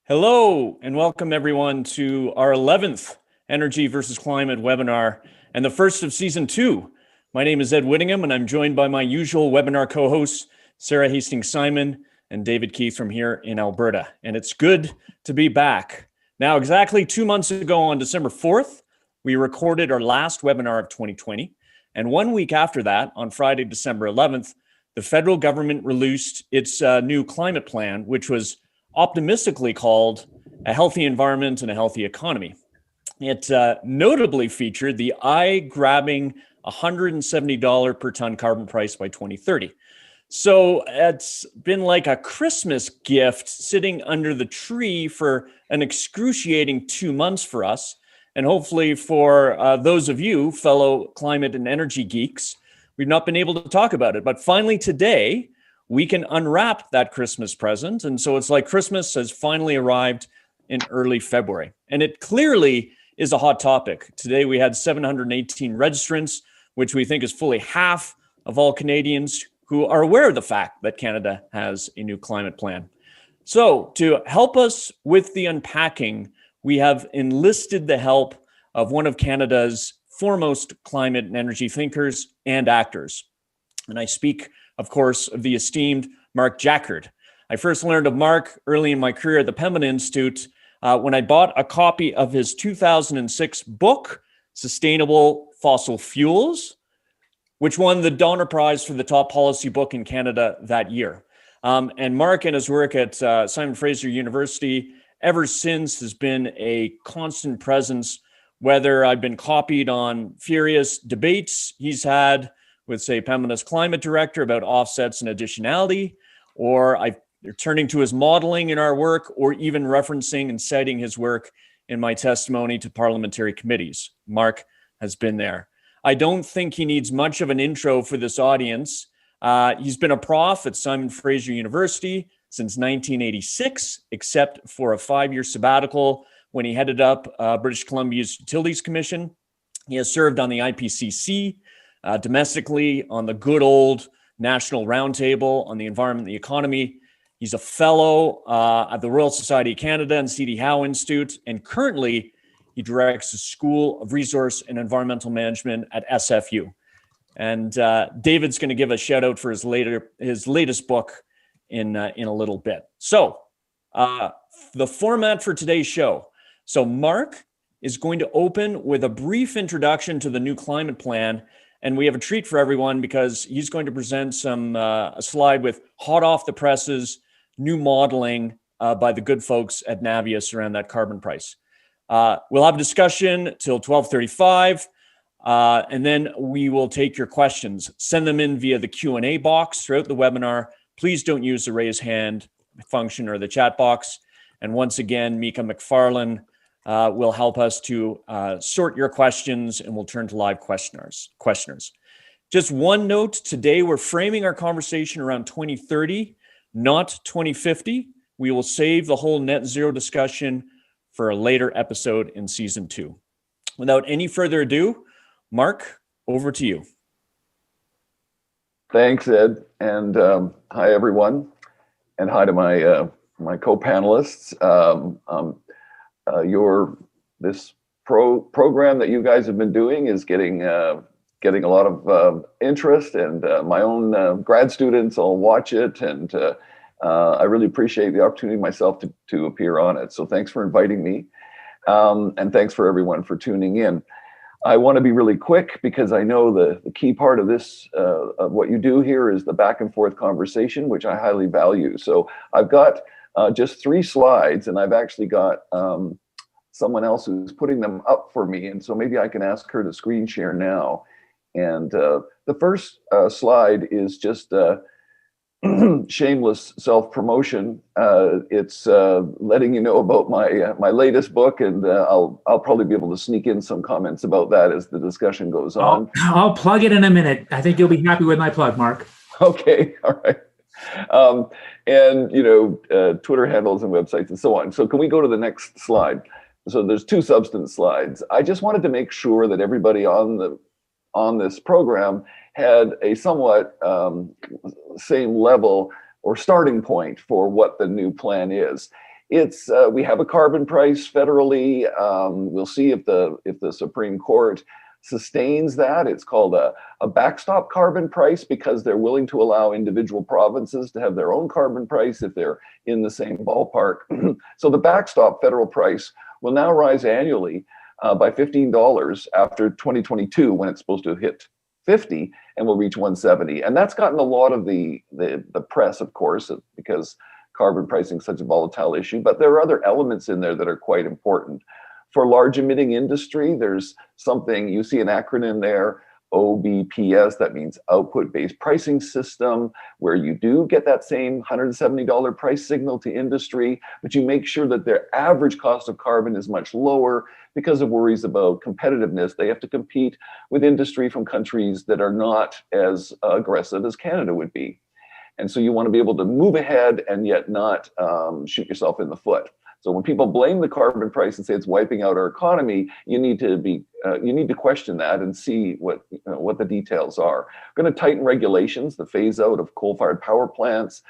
Hello, and welcome everyone to our 11th Energy versus Climate webinar and the first of season 2. My name is Ed Whittingham, and I'm joined by my usual webinar co-hosts, Sara Hastings-Simon and David Keith from here in Alberta. And it's good to be back. Now, exactly 2 months ago on December 4th, we recorded our last webinar of 2020. And 1 week after that, on Friday, December 11th, the federal government released its new climate plan, which was optimistically called A Healthy Environment and a Healthy Economy. It notably featured the eye-grabbing $170 per ton carbon price by 2030. So it's been like a Christmas gift sitting under the tree for an excruciating 2 months for us. And hopefully for those of you, fellow climate and energy geeks, we've not been able to talk about it. But finally today, we can unwrap that Christmas present. And so it's like Christmas has finally arrived in early February. And it clearly is a hot topic. Today we had 718 registrants, which we think is fully half of all Canadians who are aware of the fact that Canada has a new climate plan. So to help us with the unpacking, we have enlisted the help of one of Canada's foremost climate and energy thinkers and actors. And I speak, of course, of the esteemed Mark Jaccard. I first learned of Mark early in my career at the Pembina Institute when I bought a copy of his 2006 book, Sustainable Fossil Fuels, which won the Donner Prize for the top policy book in Canada that year. And Mark and his work at Simon Fraser University ever since has been a constant presence, whether I've been copied on furious debates he's had with, say, Pembina's climate director about offsets and additionality, or I've turning to his modeling in our work, or even referencing and citing his work in my testimony to parliamentary committees. Mark has been there. I don't think he needs much of an intro for this audience. He's been a prof at Simon Fraser University since 1986, except for a 5-year sabbatical when he headed up British Columbia's Utilities Commission. He has served on the IPCC, domestically on the good old National Roundtable on the Environment and the Economy. He's a fellow at the Royal Society of Canada and C.D. Howe Institute, and currently he directs the School of Resource and Environmental Management at SFU. And David's going to give a shout out for his latest book in a little bit. So the format for today's show. So Mark is going to open with a brief introduction to the new climate plan. And we have a treat for everyone because he's going to present a slide with hot off the presses, new modeling by the good folks at Navius around that carbon price. We'll have a discussion till 12:35, and then we will take your questions. Send them in via the Q&A box throughout the webinar. Please don't use the raise hand function or the chat box. And once again, Mika McFarlane will help us to sort your questions, and we'll turn to live questioners. Just one note, today we're framing our conversation around 2030, not 2050. We will save the whole net zero discussion for a later episode in season 2. Without any further ado, Mark, over to you. Thanks, Ed, and hi everyone, and hi to my co-panelists. This program that you guys have been doing is getting a lot of interest, and my own grad students all watch it, and I really appreciate the opportunity myself to appear on it. So thanks for inviting me, and thanks for everyone for tuning in. I want to be really quick because I know the key part of this, of what you do here, is the back and forth conversation, which I highly value. So I've got just 3 slides, and I've actually got someone else who's putting them up for me. And so maybe I can ask her to screen share now. And the first slide is just shameless self-promotion. It's letting you know about my latest book, and I'll probably be able to sneak in some comments about that as the discussion goes on. I'll plug it in a minute. I think you'll be happy with my plug, Mark. Okay, all right. And Twitter handles and websites and so on. So can we go to the next slide? So there's 2 substance slides. I just wanted to make sure that everybody on this program had a somewhat same level or starting point for what the new plan is. We have a carbon price federally. We'll see if the Supreme Court sustains that. It's called a backstop carbon price because they're willing to allow individual provinces to have their own carbon price if they're in the same ballpark. So the backstop federal price will now rise annually by $15 after 2022, when it's supposed to hit 50 and will reach 170. And that's gotten a lot of the press, of course, because carbon pricing is such a volatile issue, but there are other elements in there that are quite important. For large emitting industry, there's something, you see an acronym there, OBPS, that means output-based pricing system, where you do get that same $170 price signal to industry, but you make sure that their average cost of carbon is much lower because of worries about competitiveness. They have to compete with industry from countries that are not as aggressive as Canada would be. And so you want to be able to move ahead and yet not shoot yourself in the foot. So when people blame the carbon price and say it's wiping out our economy, you need to question that and see what the details are. We're going to tighten regulations, the phase out of coal-fired power plants,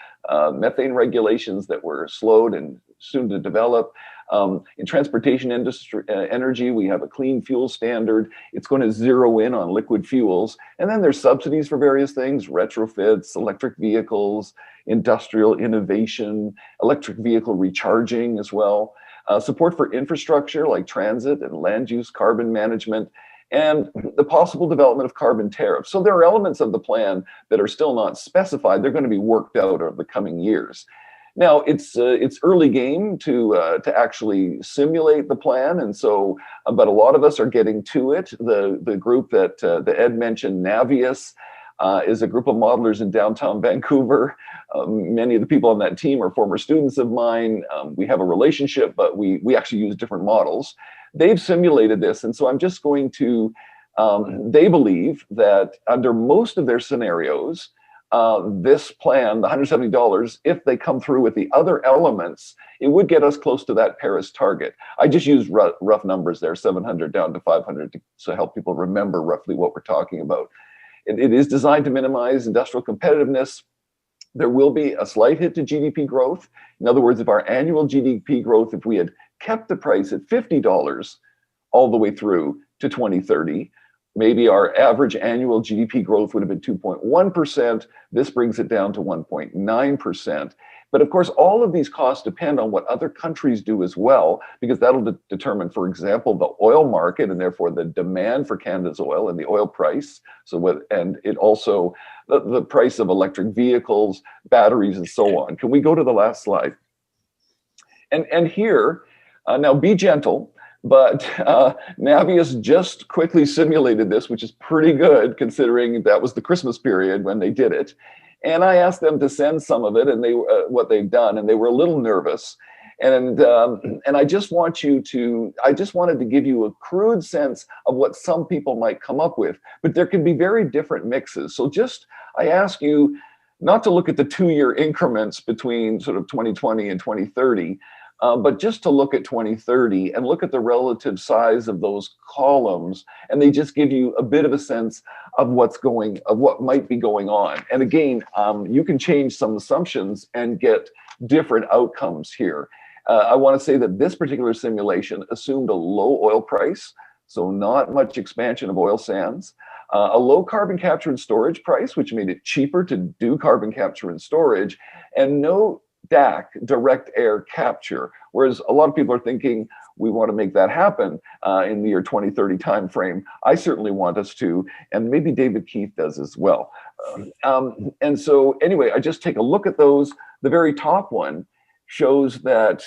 methane regulations that were slowed and soon to develop. In transportation industry, energy, we have a clean fuel standard. It's going to zero in on liquid fuels. And then there's subsidies for various things, retrofits, electric vehicles, industrial innovation, electric vehicle recharging as well. Support for infrastructure like transit and land use carbon management, and the possible development of carbon tariffs. So there are elements of the plan that are still not specified. They're going to be worked out over the coming years. Now, it's early game to actually simulate the plan, and so, but a lot of us are getting to it. The group that Ed mentioned, Navius, is a group of modelers in downtown Vancouver. Many of the people on that team are former students of mine. We have a relationship, but we actually use different models. They've simulated this, and so I'm just going to, they believe that under most of their scenarios, this plan, the $170, if they come through with the other elements, it would get us close to that Paris target. I just used rough numbers there, 700 down to 500 to help people remember roughly what we're talking about. It is designed to minimize industrial competitiveness. There will be a slight hit to GDP growth. In other words, if our annual GDP growth, if we had kept the price at $50 all the way through to 2030, maybe our average annual GDP growth would have been 2.1%. This brings it down to 1.9%. But of course, all of these costs depend on what other countries do as well, because that'll determine, for example, the oil market and therefore the demand for Canada's oil and the oil price. And it also, the price of electric vehicles, batteries, and so on. Can we go to the last slide? And here, now be gentle. But Navius just quickly simulated this, which is pretty good considering that was the Christmas period when they did it. And I asked them to send some of it and what they've done, and they were a little nervous. And I just wanted to give you a crude sense of what some people might come up with, but there can be very different mixes. So I ask you not to look at the 2-year increments between sort of 2020 and 2030, but just to look at 2030 and look at the relative size of those columns, and they just give you a bit of a sense of what might be going on. And again, you can change some assumptions and get different outcomes here. I want to say that this particular simulation assumed a low oil price, so not much expansion of oil sands, a low carbon capture and storage price, which made it cheaper to do carbon capture and storage, and no DAC, direct air capture, whereas a lot of people are thinking we want to make that happen in the year 2030 timeframe. I certainly want us to, and maybe David Keith does as well. And so anyway, I just take a look at those. The very top one shows that,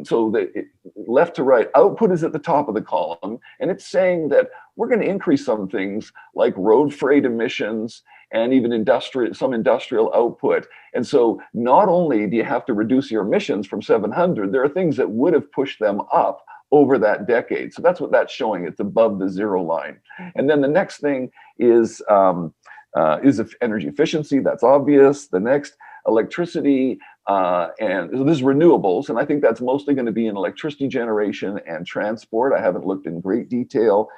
so the left to right, output is at the top of the column, and it's saying that we're going to increase some things like road freight emissions and even some industrial output. And so not only do you have to reduce your emissions from 700, there are things that would have pushed them up over that decade. So that's what that's showing. It's above the zero line. And then the next thing is energy efficiency. That's obvious. The next, electricity, and so this is renewables. And I think that's mostly going to be in electricity generation and transport. I haven't looked in great detail.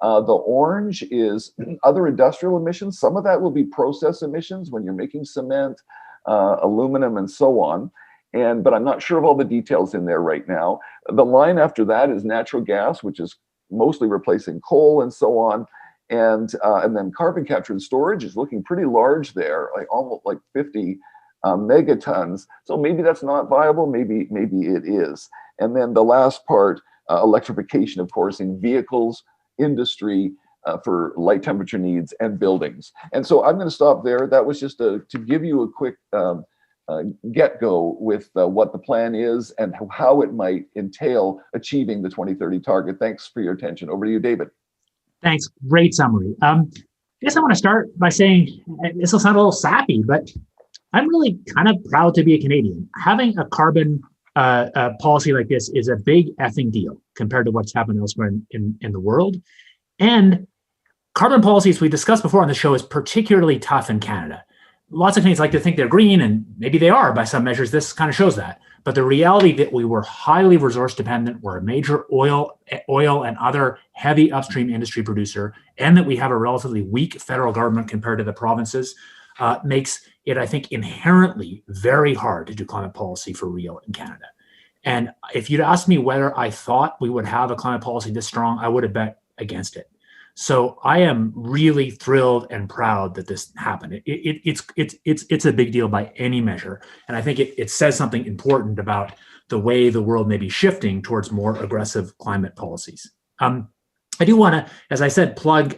The orange is other industrial emissions. Some of that will be process emissions when you're making cement, aluminum, and so on. but I'm not sure of all the details in there right now. The line after that is natural gas, which is mostly replacing coal and so on. And then carbon capture and storage is looking pretty large there, like almost like 50 megatons. So maybe that's not viable, maybe it is. And then the last part, electrification, of course, in vehicles, industry, for light temperature needs, and buildings. And so I'm going to stop there. That was just to give you a quick get-go with what the plan is and how it might entail achieving the 2030 target. Thanks for your attention. Over to you, David. Thanks. Great summary. I guess I want to start by saying, this will sound a little sappy, but I'm really kind of proud to be a Canadian. Having a carbon policy like this is a big effing deal compared to what's happened elsewhere in the world. And carbon policy, as we discussed before on the show, is particularly tough in Canada. Lots of Canadians like to think they're green, and maybe they are by some measures. This kind of shows that. But the reality that we were highly resource dependent, we're a major oil and other heavy upstream industry producer, and that we have a relatively weak federal government compared to the provinces, makes it, I think, inherently very hard to do climate policy for real in Canada. And if you'd asked me whether I thought we would have a climate policy this strong, I would have bet against it. So I am really thrilled and proud that this happened. It's a big deal by any measure. And I think it says something important about the way the world may be shifting towards more aggressive climate policies. I do want to, as I said, plug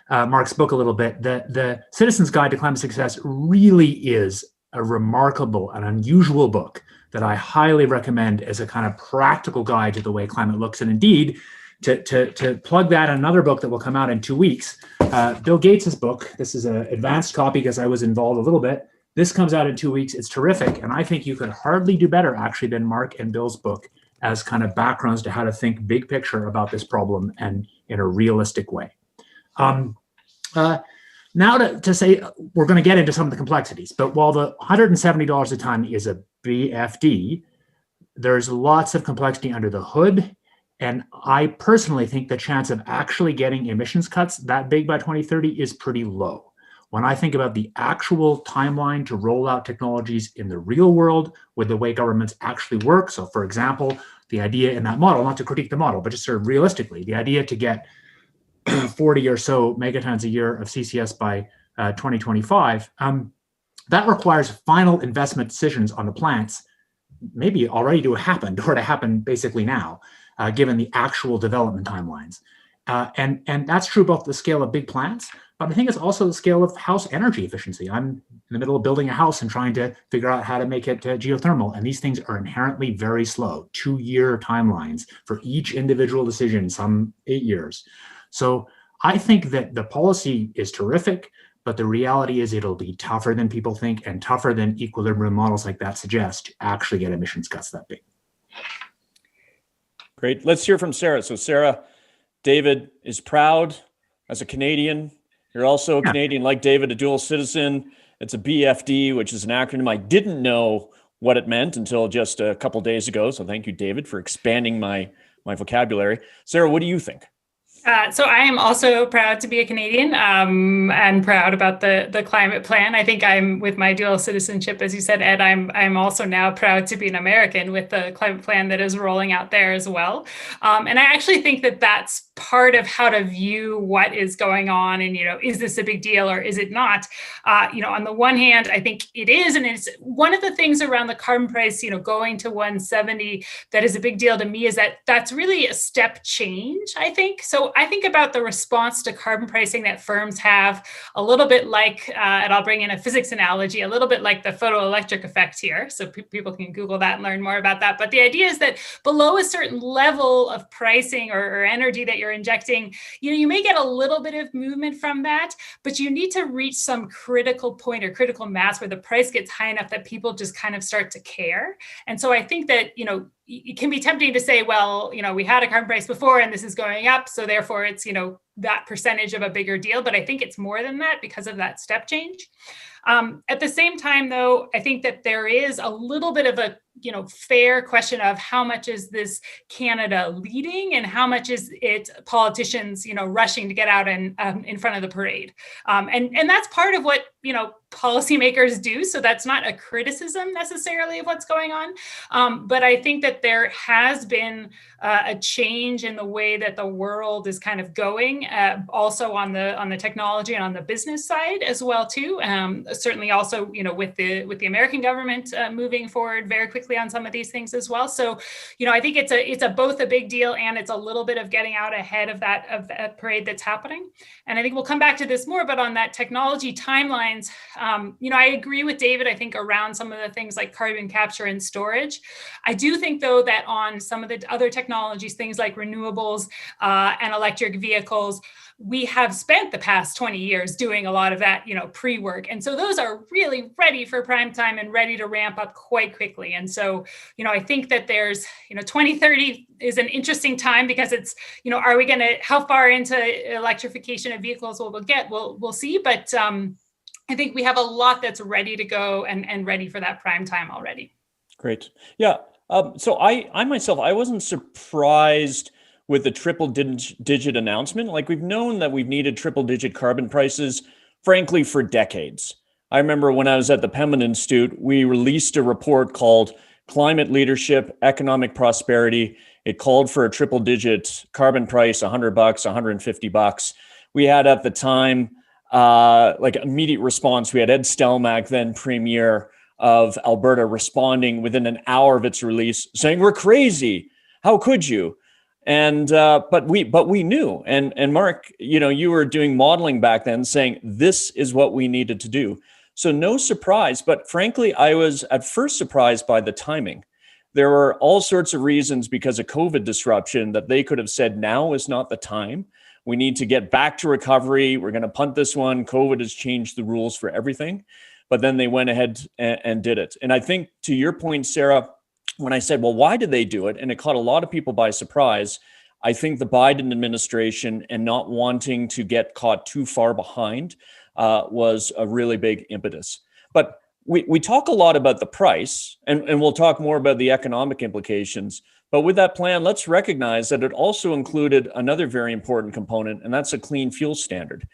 Mark's book a little bit. The Citizen's Guide to Climate Success really is a remarkable and unusual book that I highly recommend as a kind of practical guide to the way climate looks. And indeed, to plug that, another book that will come out in 2 weeks, Bill Gates's book. This is an advanced copy because I was involved a little bit. This comes out in 2 weeks. It's terrific. And I think you could hardly do better, actually, than Mark and Bill's book as kind of backgrounds to how to think big picture about this problem and in a realistic way. Now to say, we're going to get into some of the complexities, but while the $170 a ton is a BFD, there's lots of complexity under the hood. And I personally think the chance of actually getting emissions cuts that big by 2030 is pretty low. When I think about the actual timeline to roll out technologies in the real world with the way governments actually work. So for example, the idea in that model, not to critique the model, but just sort of realistically, the idea to get 40 or so megatons a year of CCS by 2025, that requires final investment decisions on the plants, maybe already to happen or to happen basically now. Given the actual development timelines. And that's true both the scale of big plants, but I think it's also the scale of house energy efficiency. I'm in the middle of building a house and trying to figure out how to make it geothermal. And these things are inherently very slow, 2-year timelines for each individual decision, some 8 years. So I think that the policy is terrific, but the reality is it'll be tougher than people think and tougher than equilibrium models like that suggest to actually get emissions cuts that big. Great. Let's hear from Sara. So Sara, David is proud as a Canadian. You're also a Canadian like David, a dual citizen. It's a BFD, which is an acronym. I didn't know what it meant until just a couple days ago. So thank you, David, for expanding my vocabulary. Sara, what do you think? So I am also proud to be a Canadian and proud about the climate plan. I think I'm, with my dual citizenship, as you said, Ed, I'm also now proud to be an American with the climate plan that is rolling out there as well. And I actually think that that's part of how to view what is going on and, is this a big deal or is it not? On the one hand, I think it is. And it's one of the things around the carbon price, going to 170 that is a big deal to me is that that's really a step change, I think. So I think about the response to carbon pricing that firms have a little bit like, and I'll bring in a physics analogy, a little bit like the photoelectric effect here. So people can Google that and learn more about that. But the idea is that below a certain level of pricing or energy that you're injecting, you may get a little bit of movement from that, but you need to reach some critical point or critical mass where the price gets high enough that people just kind of start to care. And so I think that, it can be tempting to say, well, we had a carbon price before and this is going up, so therefore it's, that percentage of a bigger deal. But I think it's more than that because of that step change. At the same time, though, I think that there is a little bit of a fair question of how much is this Canada leading and how much is it politicians rushing to get out and in front of the parade, and that's part of what policymakers do. So that's not a criticism necessarily of what's going on, but I think that there has been a change in the way that the world is kind of going, also on the technology and on the business side as well too. Certainly also with the American government moving forward very quickly on some of these things as well. So I think it's both a big deal and it's a little bit of getting out ahead of that parade that's happening. And I think we'll come back to this more, but on that technology timelines, I agree with David. I think around some of the things like carbon capture and storage. I do think though that on some of the other technologies, things like renewables and electric vehicles, we have spent the past 20 years doing a lot of that, pre-work. And so those are really ready for prime time and ready to ramp up quite quickly. And so, I think that there's, 2030 is an interesting time because it's, are we going to, how far into electrification of vehicles will we get? We'll see. But I think we have a lot that's ready to go and ready for that prime time already. Great. Yeah. So I myself, I wasn't surprised with the triple digit announcement. Like, we've known that we've needed triple digit carbon prices, frankly, for decades. I remember when I was at the Pembina Institute, we released a report called Climate Leadership, Economic Prosperity. It called for a triple digit carbon price, $100, $150. We had at the time, immediate response. We had Ed Stelmach, then Premier of Alberta, responding within an hour of its release, saying, "We're crazy. How could you?" And but we knew. And Mark, you were doing modeling back then, saying this is what we needed to do. So no surprise. But frankly, I was at first surprised by the timing. There were all sorts of reasons because of COVID disruption that they could have said now is not the time. We need to get back to recovery. We're going to punt this one. COVID has changed the rules for everything. But then they went ahead and did it. And I think to your point, Sarah, when I said, well, why did they do it? And it caught a lot of people by surprise. I think the Biden administration and not wanting to get caught too far behind was a really big impetus. But we talk a lot about the price, and we'll talk more about the economic implications. But with that plan, let's recognize that it also included another very important component, and that's a clean fuel standard.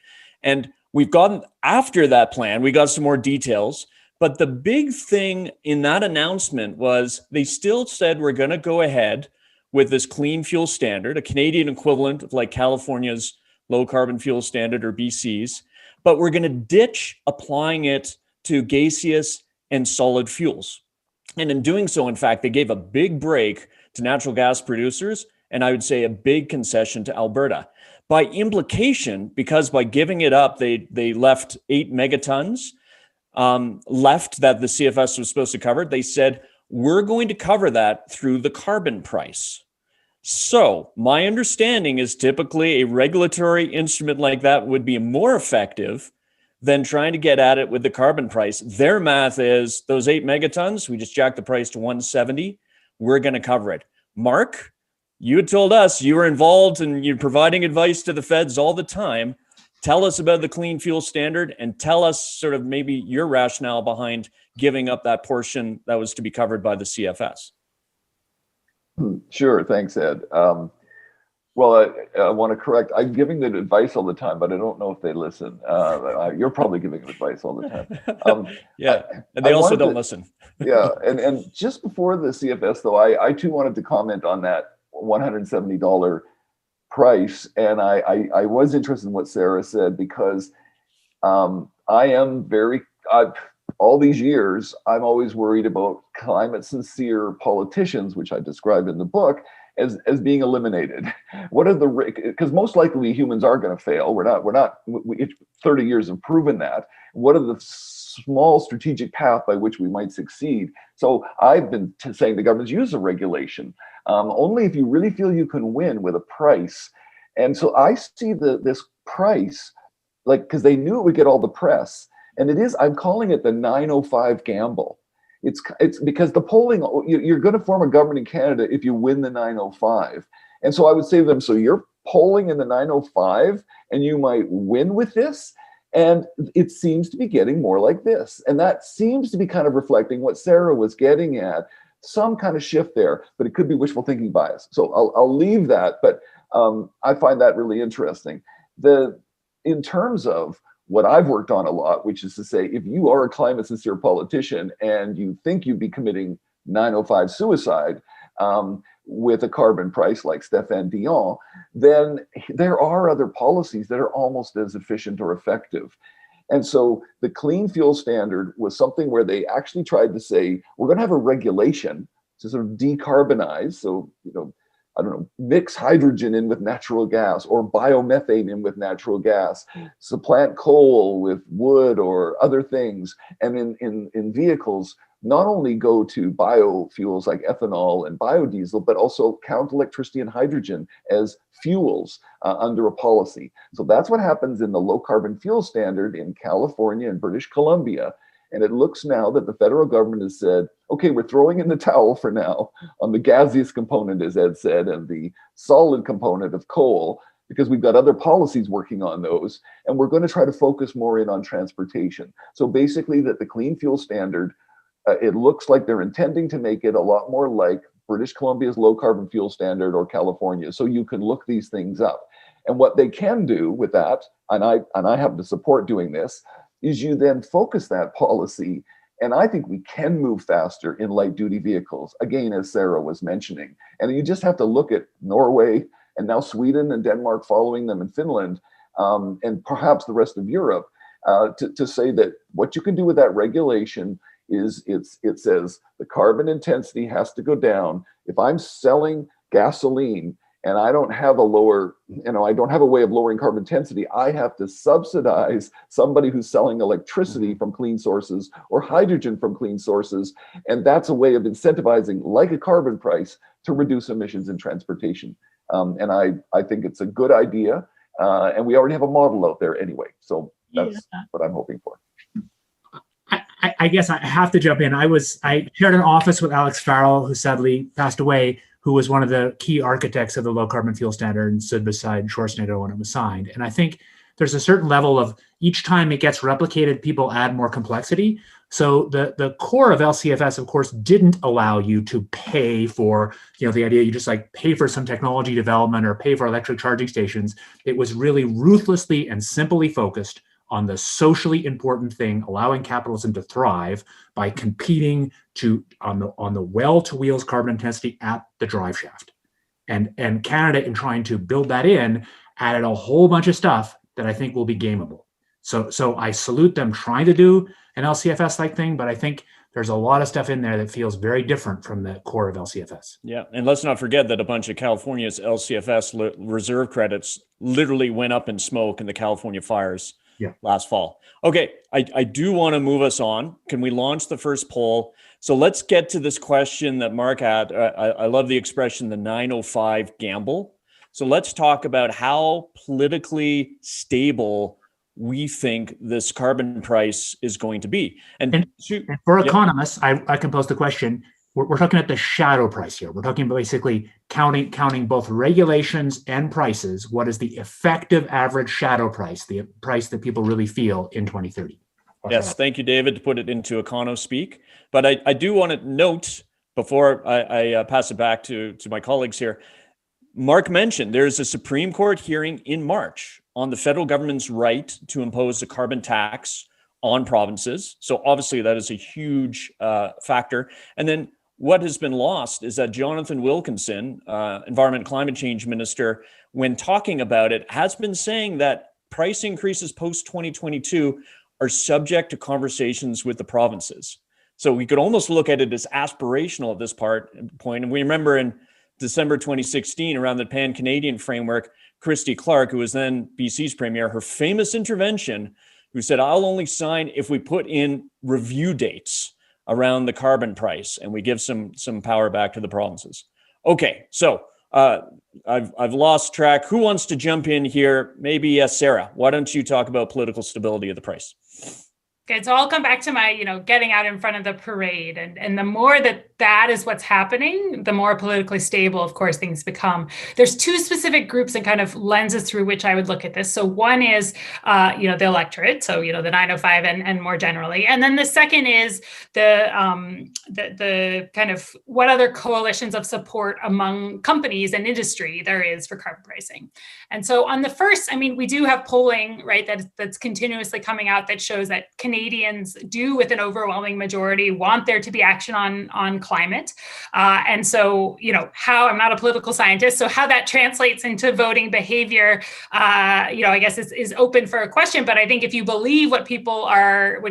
And we've gotten, after that plan, we got some more details. But the big thing in that announcement was they still said we're going to go ahead with this clean fuel standard, a Canadian equivalent of like California's low carbon fuel standard or BC's, but we're going to ditch applying it to gaseous and solid fuels. And in doing so, in fact, they gave a big break to natural gas producers, and I would say a big concession to Alberta. By implication, because by giving it up, they left 8 megatons left that the CFS was supposed to cover. They said, we're going to cover that through the carbon price. So my understanding is typically a regulatory instrument like that would be more effective than trying to get at it with the carbon price. Their math is those 8 megatons, we just jacked the price to 170. We're going to cover it. Mark, you had told us you were involved and you're providing advice to the feds all the time. Tell us about the clean fuel standard and tell us sort of maybe your rationale behind giving up that portion that was to be covered by the CFS. Sure. Thanks, Ed. Well, I want to correct. I'm giving them advice all the time, but I don't know if they listen. You're probably giving them advice all the time. Yeah, and they also don't listen. Yeah, and just before the CFS, though, I too wanted to comment on that $170 price, and I was interested in what Sarah said because I am all these years, I'm always worried about climate sincere politicians, which I described in the book, as being eliminated. What are the, because most likely humans are going to fail. 30 years have proven that. What are the small strategic path by which we might succeed? So I've been saying the government's use of regulation, only if you really feel you can win with a price. And so I see this price, like, because they knew it would get all the press. And it is, I'm calling it the 905 gamble. It's because the polling, you're going to form a government in Canada if you win the 905. And so I would say to them, so you're polling in the 905 and you might win with this? And it seems to be getting more like this. And that seems to be kind of reflecting what Sara was getting at, some kind of shift there, but it could be wishful thinking bias. So I'll leave that, but I find that really interesting. In terms of what I've worked on a lot, which is to say, if you are a climate sincere politician and you think you'd be committing 905 suicide with a carbon price like Stéphane Dion, then there are other policies that are almost as efficient or effective. And so the clean fuel standard was something where they actually tried to say, we're going to have a regulation to sort of decarbonize. So, I don't know, mix hydrogen in with natural gas or biomethane in with natural gas, supplant coal with wood or other things. And in vehicles, not only go to biofuels like ethanol and biodiesel, but also count electricity and hydrogen as fuels under a policy. So that's what happens in the low carbon fuel standard in California and British Columbia. And it looks now that the federal government has said, okay, we're throwing in the towel for now on the gaseous component, as Ed said, and the solid component of coal, because we've got other policies working on those. And we're going to try to focus more in on transportation. So basically that the clean fuel standard, it looks like they're intending to make it a lot more like British Columbia's low carbon fuel standard or California. So you can look these things up. And what they can do with that, and I happen to support doing this, is you then focus that policy. And I think we can move faster in light duty vehicles, again, as Sara was mentioning. And you just have to look at Norway and now Sweden and Denmark following them, and Finland, and perhaps the rest of Europe, to say that what you can do with that regulation is it says the carbon intensity has to go down. If I'm selling gasoline and I don't have a way of lowering carbon intensity, I have to subsidize somebody who's selling electricity from clean sources or hydrogen from clean sources. And that's a way of incentivizing, like a carbon price, to reduce emissions in transportation. And I think it's a good idea. And we already have a model out there anyway. So that's what I'm hoping for. I guess I have to jump in. I shared an office with Alex Farrell, who sadly passed away, who was one of the key architects of the low carbon fuel standard and stood beside Schwarzenegger when it was signed. And I think there's a certain level of each time it gets replicated, people add more complexity. So the core of LCFS, of course, didn't allow you to pay for, the idea you just like pay for some technology development or pay for electric charging stations. It was really ruthlessly and simply focused on the socially important thing, allowing capitalism to thrive by competing on the well-to-wheels carbon intensity at the drive shaft. And Canada, in trying to build that in, added a whole bunch of stuff that I think will be gameable. So I salute them trying to do an LCFS-like thing, but I think there's a lot of stuff in there that feels very different from the core of LCFS. Yeah, and let's not forget that a bunch of California's LCFS reserve credits literally went up in smoke in the California fires last fall. Okay, I do want to move us on. Can we launch the first poll? So let's get to this question that Mark had. I love the expression, the 905 gamble. So let's talk about how politically stable we think this carbon price is going to be. And for economists, I can pose the question, we're talking about the shadow price here. We're talking about basically counting both regulations and prices. What is the effective average shadow price, the price that people really feel in 2030? Yes, thank you, David, to put it into econo speak. But I do want to note, before I pass it back to my colleagues here, Mark mentioned there's a Supreme Court hearing in March on the federal government's right to impose a carbon tax on provinces. So obviously that is a huge factor. And then what has been lost is that Jonathan Wilkinson, Environment and Climate Change Minister, when talking about it, has been saying that price increases post-2022 are subject to conversations with the provinces. So we could almost look at it as aspirational at this point. And we remember in December 2016, around the Pan-Canadian framework, Christy Clark, who was then BC's premier, her famous intervention, who said, I'll only sign if we put in review dates around the carbon price and we give some power back to the provinces. Okay, so I've lost track. Who wants to jump in here? Maybe Sara. Why don't you talk about political stability of the price? Okay, so I'll come back to my, getting out in front of the parade. And the more that is what's happening, the more politically stable, of course, things become. There's two specific groups and kind of lenses through which I would look at this. So one is, the electorate, so, the 905 and more generally. And then the second is the kind of what other coalitions of support among companies and industry there is for carbon pricing. And so on the first, we do have polling, right, that's continuously coming out that shows that Canadians do, with an overwhelming majority, want there to be action on climate. And so, how, I'm not a political scientist, so how that translates into voting behavior, I guess is open for a question. But I think if you believe what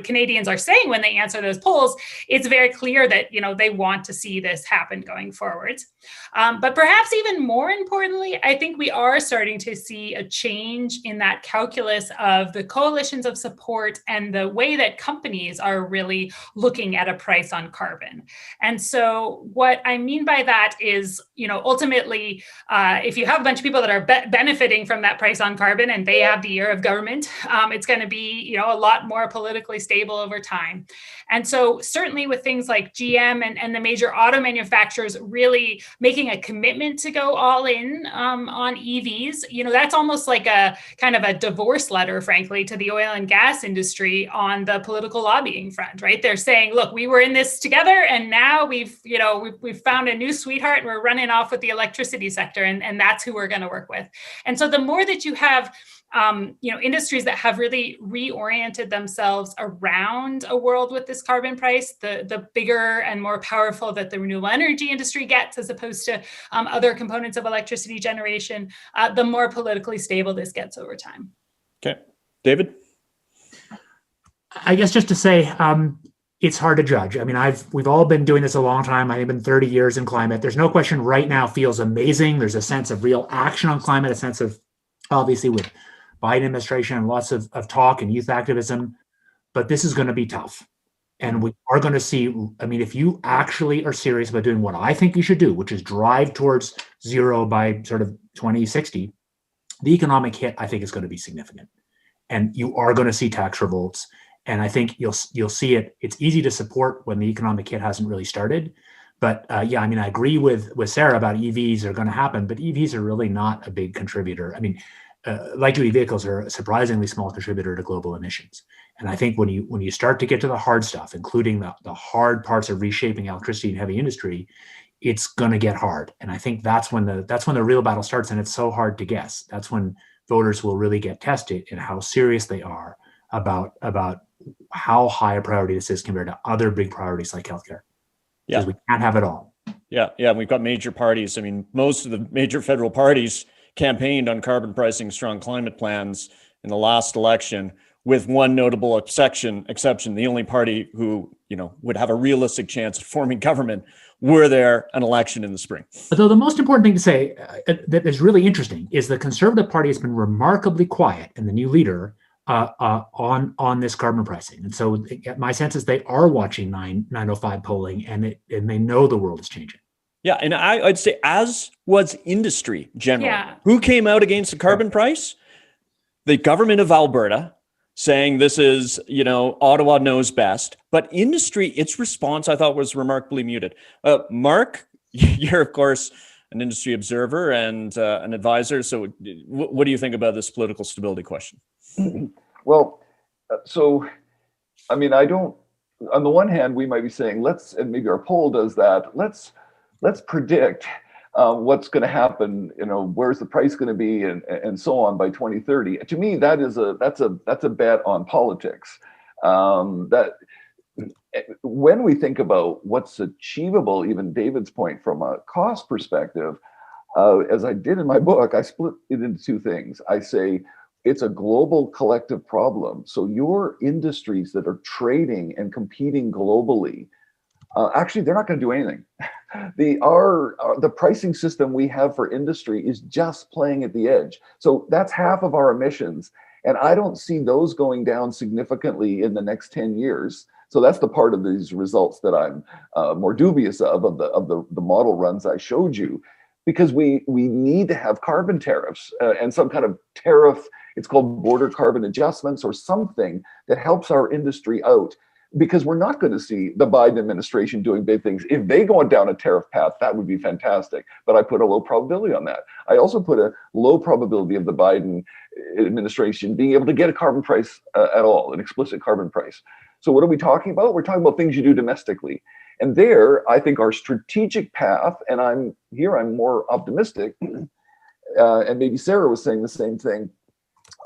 Canadians are saying when they answer those polls, it's very clear that, they want to see this happen going forward. But perhaps even more importantly, I think we are starting to see a change in that calculus of the coalitions of support and the way that companies are really looking at a price on carbon. And so what I mean by that is, ultimately, if you have a bunch of people that are benefiting from that price on carbon and they have the ear of government, it's going to be, a lot more politically stable over time. And so certainly with things like GM and the major auto manufacturers really making a commitment to go all in on EVs, that's almost like a kind of a divorce letter, frankly, to the oil and gas industry on the political lobbying front, right? They're saying, look, we were in this together and now we've found a new sweetheart and we're running off with the electricity sector and that's who we're going to work with. And so the more that you have industries that have really reoriented themselves around a world with this carbon price, the bigger and more powerful that the renewable energy industry gets, as opposed to other components of electricity generation, the more politically stable this gets over time. Okay. David? I guess just to say, it's hard to judge. We've all been doing this a long time. I've been 30 years in climate. There's no question right now feels amazing. There's a sense of real action on climate, a sense of, obviously, with Biden administration and lots of talk and youth activism, but this is going to be tough. And we are going to see, if you actually are serious about doing what I think you should do, which is drive towards zero by sort of 2060, the economic hit, I think, is going to be significant. And you are going to see tax revolts. And I think you'll see it. It's easy to support when the economic hit hasn't really started. But I agree with Sara about EVs are going to happen, but EVs are really not a big contributor. Light-duty vehicles are a surprisingly small contributor to global emissions. And I think when you start to get to the hard stuff, including the hard parts of reshaping electricity and heavy industry, it's going to get hard. And I think that's when the real battle starts, and it's so hard to guess. That's when voters will really get tested in how serious they are about how high a priority this is compared to other big priorities like healthcare. Yeah, because we can't have it all. Yeah. We've got major parties. Most of the major federal parties campaigned on carbon pricing, strong climate plans in the last election, with one notable exception. The only party who, would have a realistic chance of forming government were there an election in the spring. Although the most important thing to say that is really interesting is the Conservative Party has been remarkably quiet, and the new leader on this carbon pricing. And so my sense is they are watching 905 polling and they know the world is changing. Yeah, and I'd say as was industry generally. Yeah. Who came out against the carbon price? The government of Alberta, saying this is, Ottawa knows best. But industry, its response, I thought, was remarkably muted. Mark, you're, of course, an industry observer and an advisor. So what do you think about this political stability question? Well, I don't, on the one hand, we might be saying, and maybe our poll does that, let's predict what's going to happen, where's the price going to be and so on by 2030. To me, that's a bet on politics. That when we think about what's achievable, even David's point from a cost perspective, as I did in my book, I split it into two things. I say it's a global collective problem. So your industries that are trading and competing globally, actually, they're not going to do anything. The pricing system we have for industry is just playing at the edge. So that's half of our emissions. And I don't see those going down significantly in the next 10 years. So that's the part of these results that I'm more dubious of the model runs I showed you. because we need to have carbon tariffs and some kind of tariff. It's called border carbon adjustments or something that helps our industry out, because we're not going to see the Biden administration doing big things. If they go down a tariff path, that would be fantastic. But I put a low probability on that. I also put a low probability of the Biden administration being able to get a carbon price at all, an explicit carbon price. So what are we talking about? We're talking about things you do domestically. And there, I think our strategic path, and I'm more optimistic, and maybe Sara was saying the same thing.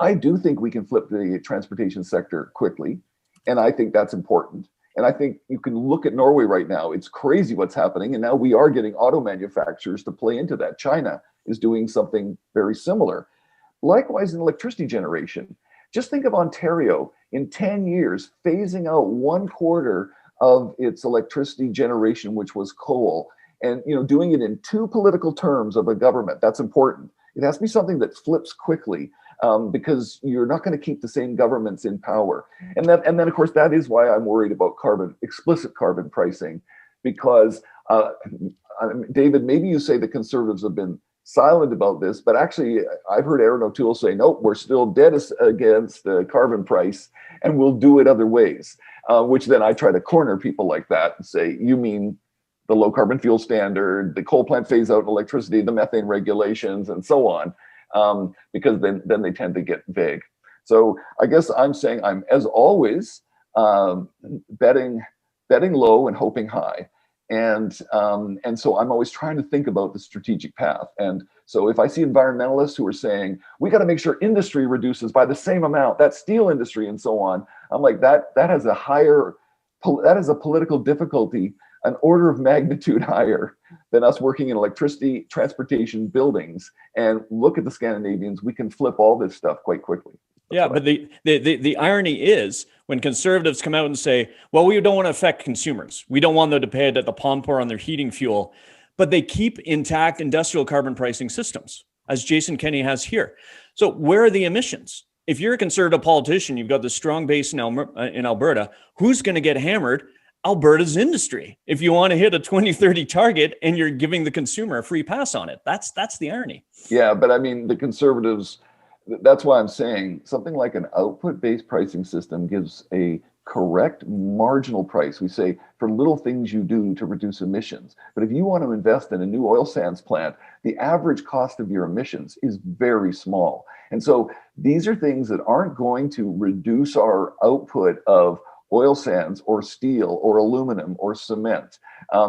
I do think we can flip the transportation sector quickly. And I think that's important. And I think you can look at Norway right now. It's crazy what's happening. And now we are getting auto manufacturers to play into that. China is doing something very similar. Likewise, in electricity generation, just think of Ontario in 10 years phasing out 1/4 of its electricity generation, which was coal, and doing it in 2 political terms of a government. That's important. It has to be something that flips quickly. Because you're not going to keep the same governments in power. And then, of course, that is why I'm worried about explicit carbon pricing, because David, maybe you say the Conservatives have been silent about this, but actually I've heard Aaron O'Toole say, nope, we're still dead against the carbon price and we'll do it other ways, which then I try to corner people like that and say, you mean the low carbon fuel standard, the coal plant phase out in electricity, the methane regulations, and so on. Because then they tend to get vague. So I guess I'm saying I'm, as always, betting low and hoping high. And so I'm always trying to think about the strategic path. And so if I see environmentalists who are saying, we got to make sure industry reduces by the same amount, that steel industry and so on, I'm like, that has a political difficulty an order of magnitude higher than us working in electricity, transportation, buildings. And look at the Scandinavians, we can flip all this stuff quite quickly. But the irony is when conservatives come out and say, well, we don't want to affect consumers. We don't want them to pay it at the pump or on their heating fuel, but they keep intact industrial carbon pricing systems, as Jason Kenney has here. So where are the emissions? If you're a conservative politician, you've got the strong base in Alberta, who's going to get hammered? Alberta's industry. If you want to hit a 2030 target and you're giving the consumer a free pass on it, that's the irony. Yeah, but I mean, the Conservatives, that's why I'm saying something like an output-based pricing system gives a correct marginal price. We say for little things you do to reduce emissions. But if you want to invest in a new oil sands plant, the average cost of your emissions is very small. And so these are things that aren't going to reduce our output of oil sands or steel or aluminum or cement.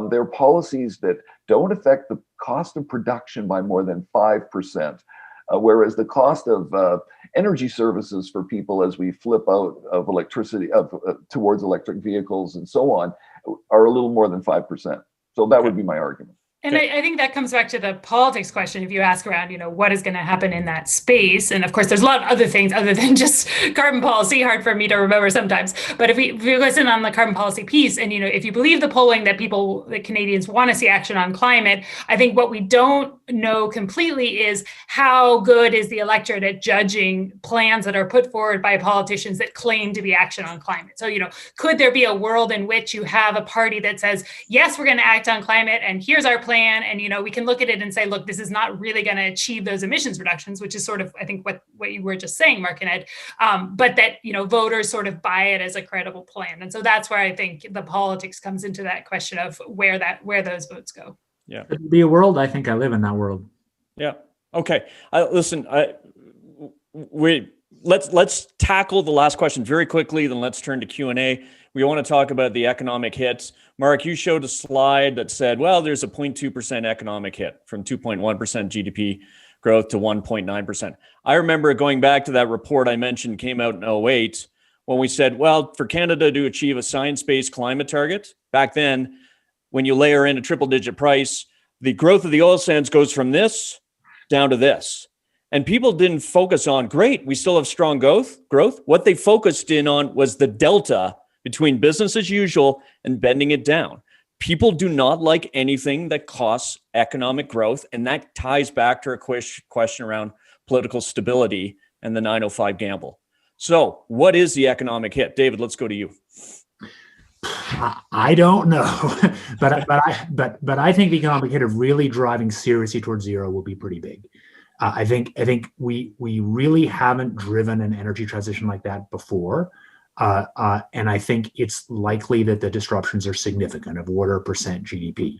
They're policies that don't affect the cost of production by more than 5%, whereas the cost of energy services for people as we flip out of electricity towards electric vehicles and so on are a little more than 5%. So that would be my argument. And I think that comes back to the politics question. If you ask around, what is going to happen in that space? And of course, there's a lot of other things other than just carbon policy, hard for me to remember sometimes. But if we listen on the carbon policy piece, and, if you believe the polling that Canadians want to see action on climate, I think what we don't know completely is how good is the electorate at judging plans that are put forward by politicians that claim to be action on climate. So, could there be a world in which you have a party that says, yes, we're going to act on climate and here's our plan. And, we can look at it and say, look, this is not really going to achieve those emissions reductions, which is sort of, I think, what you were just saying, Mark and Ed, but that, voters sort of buy it as a credible plan. And so that's where I think the politics comes into that question of where those votes go. Yeah. It'd be a world, I think I live in that world. Yeah. Okay. Listen, let's tackle the last question very quickly, then let's turn to Q&A. We want to talk about the economic hits. Mark, you showed a slide that said, well, there's a 0.2% economic hit from 2.1% GDP growth to 1.9%. I remember going back to that report I mentioned came out in 2008 when we said, well, for Canada to achieve a science-based climate target, back then, when you layer in a triple-digit price, the growth of the oil sands goes from this down to this. And people didn't focus on, great, we still have strong growth. What they focused in on was the delta between business as usual and bending it down. People do not like anything that costs economic growth. And that ties back to a question around political stability and the 905 gamble. So what is the economic hit? David, let's go to you. I don't know, but I think the economic hit of really driving seriously towards zero will be pretty big. I think we really haven't driven an energy transition like that before, and I think it's likely that the disruptions are significant, of order percent GDP.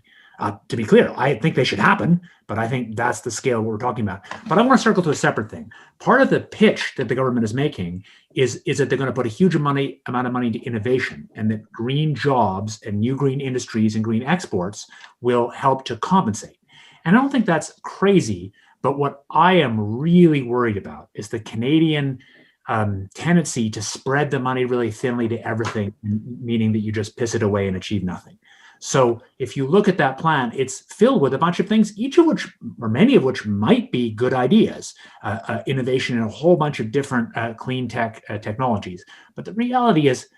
To be clear, I think they should happen, but I think that's the scale we're talking about. But I want to circle to a separate thing. Part of the pitch that the government is making is that they're going to put a huge amount of money into innovation, and that green jobs and new green industries and green exports will help to compensate. And I don't think that's crazy, but what I am really worried about is the Canadian tendency to spread the money really thinly to everything, meaning that you just piss it away and achieve nothing. So if you look at that plan, it's filled with a bunch of things, each of which, or many of which, might be good ideas, innovation in a whole bunch of different clean tech technologies. But the reality is,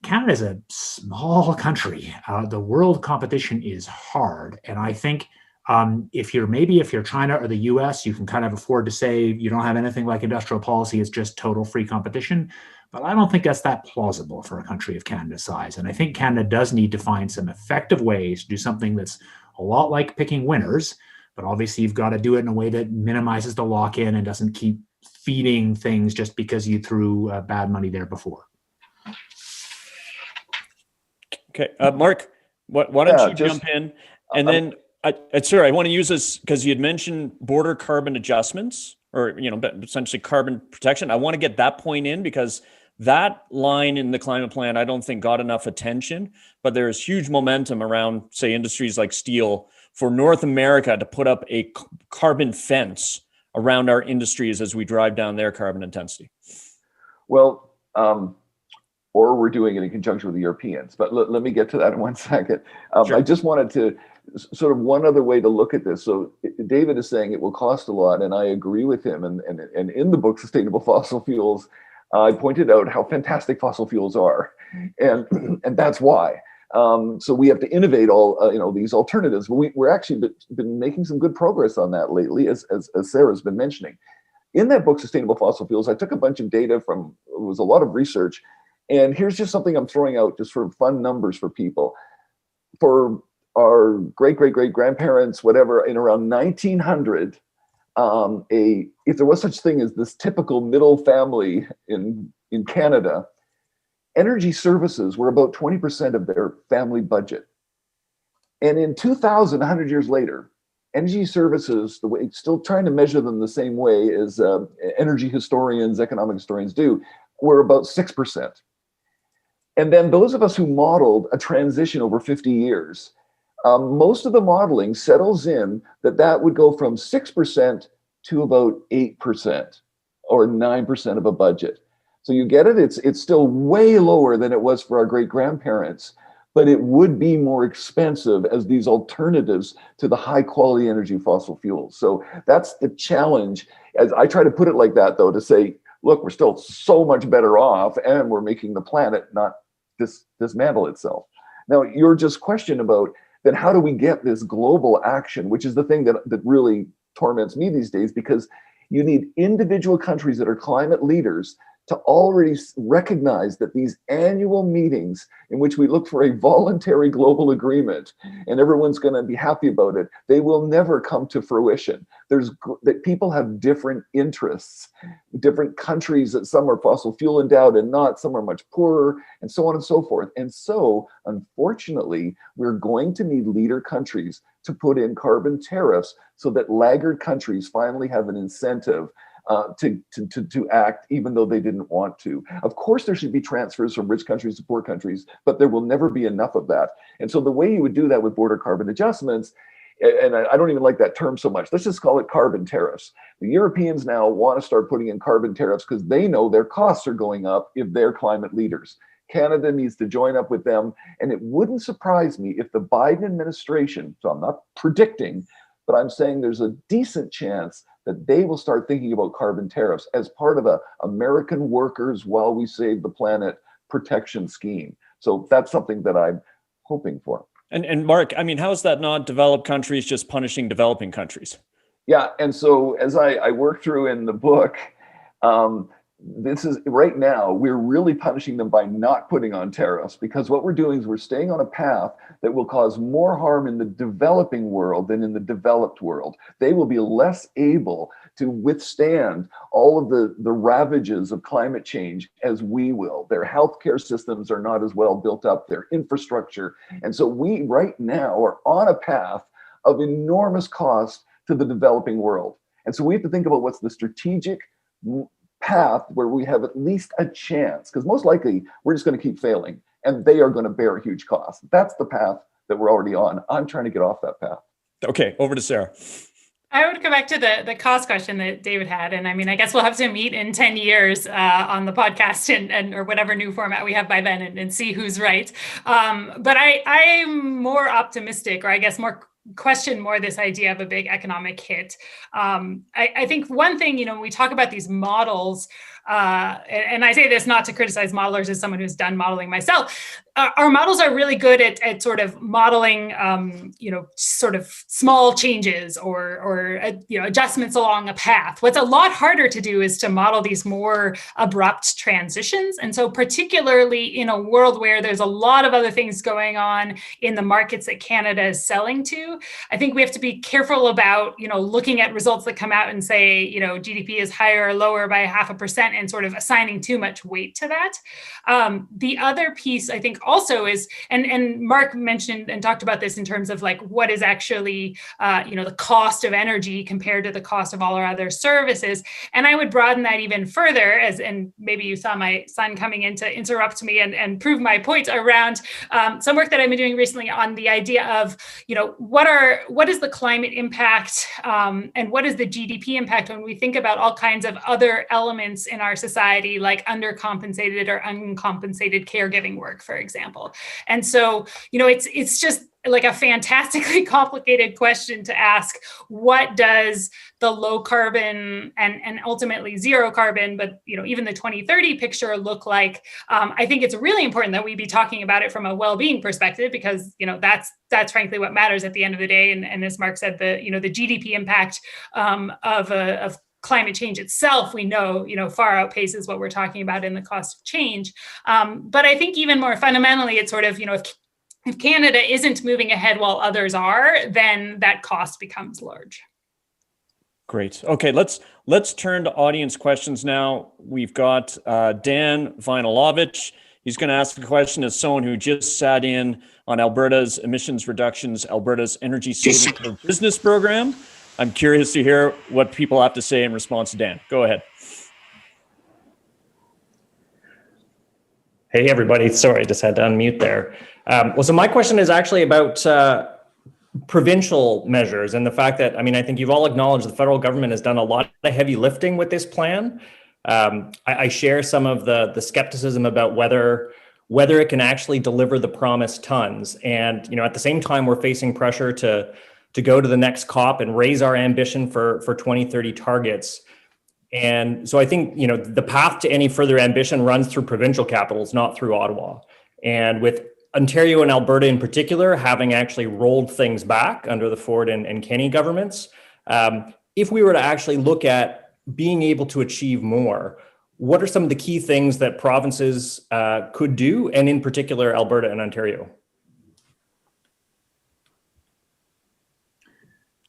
Canada is a small country. The world competition is hard. And I think if you're China or the US, you can kind of afford to say you don't have anything like industrial policy, it's just total free competition. But I don't think that's that plausible for a country of Canada's size. And I think Canada does need to find some effective ways to do something that's a lot like picking winners, but obviously you've got to do it in a way that minimizes the lock-in and doesn't keep feeding things just because you threw bad money there before. Okay, Mark, why don't you jump in? And then, I want to use this because you had mentioned border carbon adjustments, or essentially carbon protection. I want to get that point in because that line in the climate plan, I don't think got enough attention, but there is huge momentum around, say, industries like steel for North America to put up a carbon fence around our industries as we drive down their carbon intensity. Well, or we're doing it in conjunction with the Europeans, but let me get to that in 1 second. Sure. I just wanted to sort of one other way to look at this. So David is saying it will cost a lot, and I agree with him. And in the book, Sustainable Fossil Fuels, I pointed out how fantastic fossil fuels are, and that's why. So we have to innovate all these alternatives. But we're actually been making some good progress on that lately, as Sarah's been mentioning. In that book, Sustainable Fossil Fuels, I took a bunch of data from, it was a lot of research, and here's just something I'm throwing out just for fun numbers for people. For our great-great-great-grandparents, whatever, in around 1900, if there was such thing as this typical middle family in Canada, energy services were about 20% of their family budget. And in 2000, 100 years later, energy services, the way, still trying to measure them the same way as energy historians, economic historians do, were about 6%. And then those of us who modeled a transition over 50 years, most of the modeling settles in that would go from 6% to about 8% or 9% of a budget. So you get it? It's still way lower than it was for our great-grandparents, but it would be more expensive as these alternatives to the high-quality energy fossil fuels. So that's the challenge. As I try to put it like that, though, to say, look, we're still so much better off, and we're making the planet not dismantle itself. Now, your just question about then how do we get this global action, which is the thing that really torments me these days, because you need individual countries that are climate leaders to already recognize that these annual meetings in which we look for a voluntary global agreement and everyone's going to be happy about it, they will never come to fruition. That people have different interests, different countries, that some are fossil fuel endowed and not, some are much poorer, and so on and so forth. And so, unfortunately, we're going to need leader countries to put in carbon tariffs so that laggard countries finally have an incentive to act, even though they didn't want to. Of course, there should be transfers from rich countries to poor countries, but there will never be enough of that. And so the way you would do that with border carbon adjustments, and I don't even like that term so much, let's just call it carbon tariffs. The Europeans now want to start putting in carbon tariffs because they know their costs are going up if they're climate leaders. Canada needs to join up with them. And it wouldn't surprise me if the Biden administration, so I'm not predicting, but I'm saying there's a decent chance that they will start thinking about carbon tariffs as part of a American workers while we save the planet protection scheme. So that's something that I'm hoping for. And Mark, I mean, how is that not developed countries just punishing developing countries? Yeah, and so as I work through in the book, this is right now, we're really punishing them by not putting on tariffs, because what we're doing is we're staying on a path that will cause more harm in the developing world than in the developed world. They will be less able to withstand all of the ravages of climate change as we will. Their healthcare systems are not as well built up, their infrastructure. And so we right now are on a path of enormous cost to the developing world. And so we have to think about what's the strategic path where we have at least a chance, because most likely we're just going to keep failing and they are going to bear a huge cost. That's the path that we're already on. I'm trying to get off that path. Okay, over to Sara. I would go back to the cost question that David had. And I mean, I guess we'll have to meet in 10 years on the podcast and or whatever new format we have by then and see who's right. But I'm more optimistic, or I guess question more this idea of a big economic hit. I think one thing, when we talk about these models, and I say this not to criticize modelers as someone who's done modeling myself, our models are really good at sort of modeling, sort of small changes or adjustments along a path. What's a lot harder to do is to model these more abrupt transitions. And so particularly in a world where there's a lot of other things going on in the markets that Canada is selling to, I think we have to be careful about, looking at results that come out and say, GDP is higher or lower by 0.5% and sort of assigning too much weight to that. The other piece, I think, also is, and Mark mentioned and talked about this in terms of like what is actually, the cost of energy compared to the cost of all our other services. And I would broaden that even further, and maybe you saw my son coming in to interrupt me and prove my point around some work that I've been doing recently on the idea of, what is the climate impact and what is the GDP impact when we think about all kinds of other elements in our society, like undercompensated or uncompensated caregiving work, for example. And so, it's just like a fantastically complicated question to ask. What does the low carbon and ultimately zero carbon, but even the 2030 picture look like? I think it's really important that we be talking about it from a well-being perspective, because that's frankly what matters at the end of the day. And as Mark said, the GDP impact of climate change itself, we know, far outpaces what we're talking about in the cost of change. But I think even more fundamentally, it's sort of, if Canada isn't moving ahead while others are, then that cost becomes large. Great. Okay, let's turn to audience questions now. We've got Dan Vinelovich. He's going to ask a question as someone who just sat in on Alberta's emissions reductions, Alberta's energy savings for business program. I'm curious to hear what people have to say in response to Dan. Go ahead. Hey, everybody. Sorry, I just had to unmute there. So my question is actually about provincial measures and the fact that, I think you've all acknowledged the federal government has done a lot of heavy lifting with this plan. I share some of the skepticism about whether it can actually deliver the promised tons. And, at the same time, we're facing pressure to go to the next COP and raise our ambition for 2030 targets. And so I think, the path to any further ambition runs through provincial capitals, not through Ottawa. And with Ontario and Alberta in particular having actually rolled things back under the Ford and Kenney governments, if we were to actually look at being able to achieve more, what are some of the key things that provinces could do, and in particular Alberta and Ontario?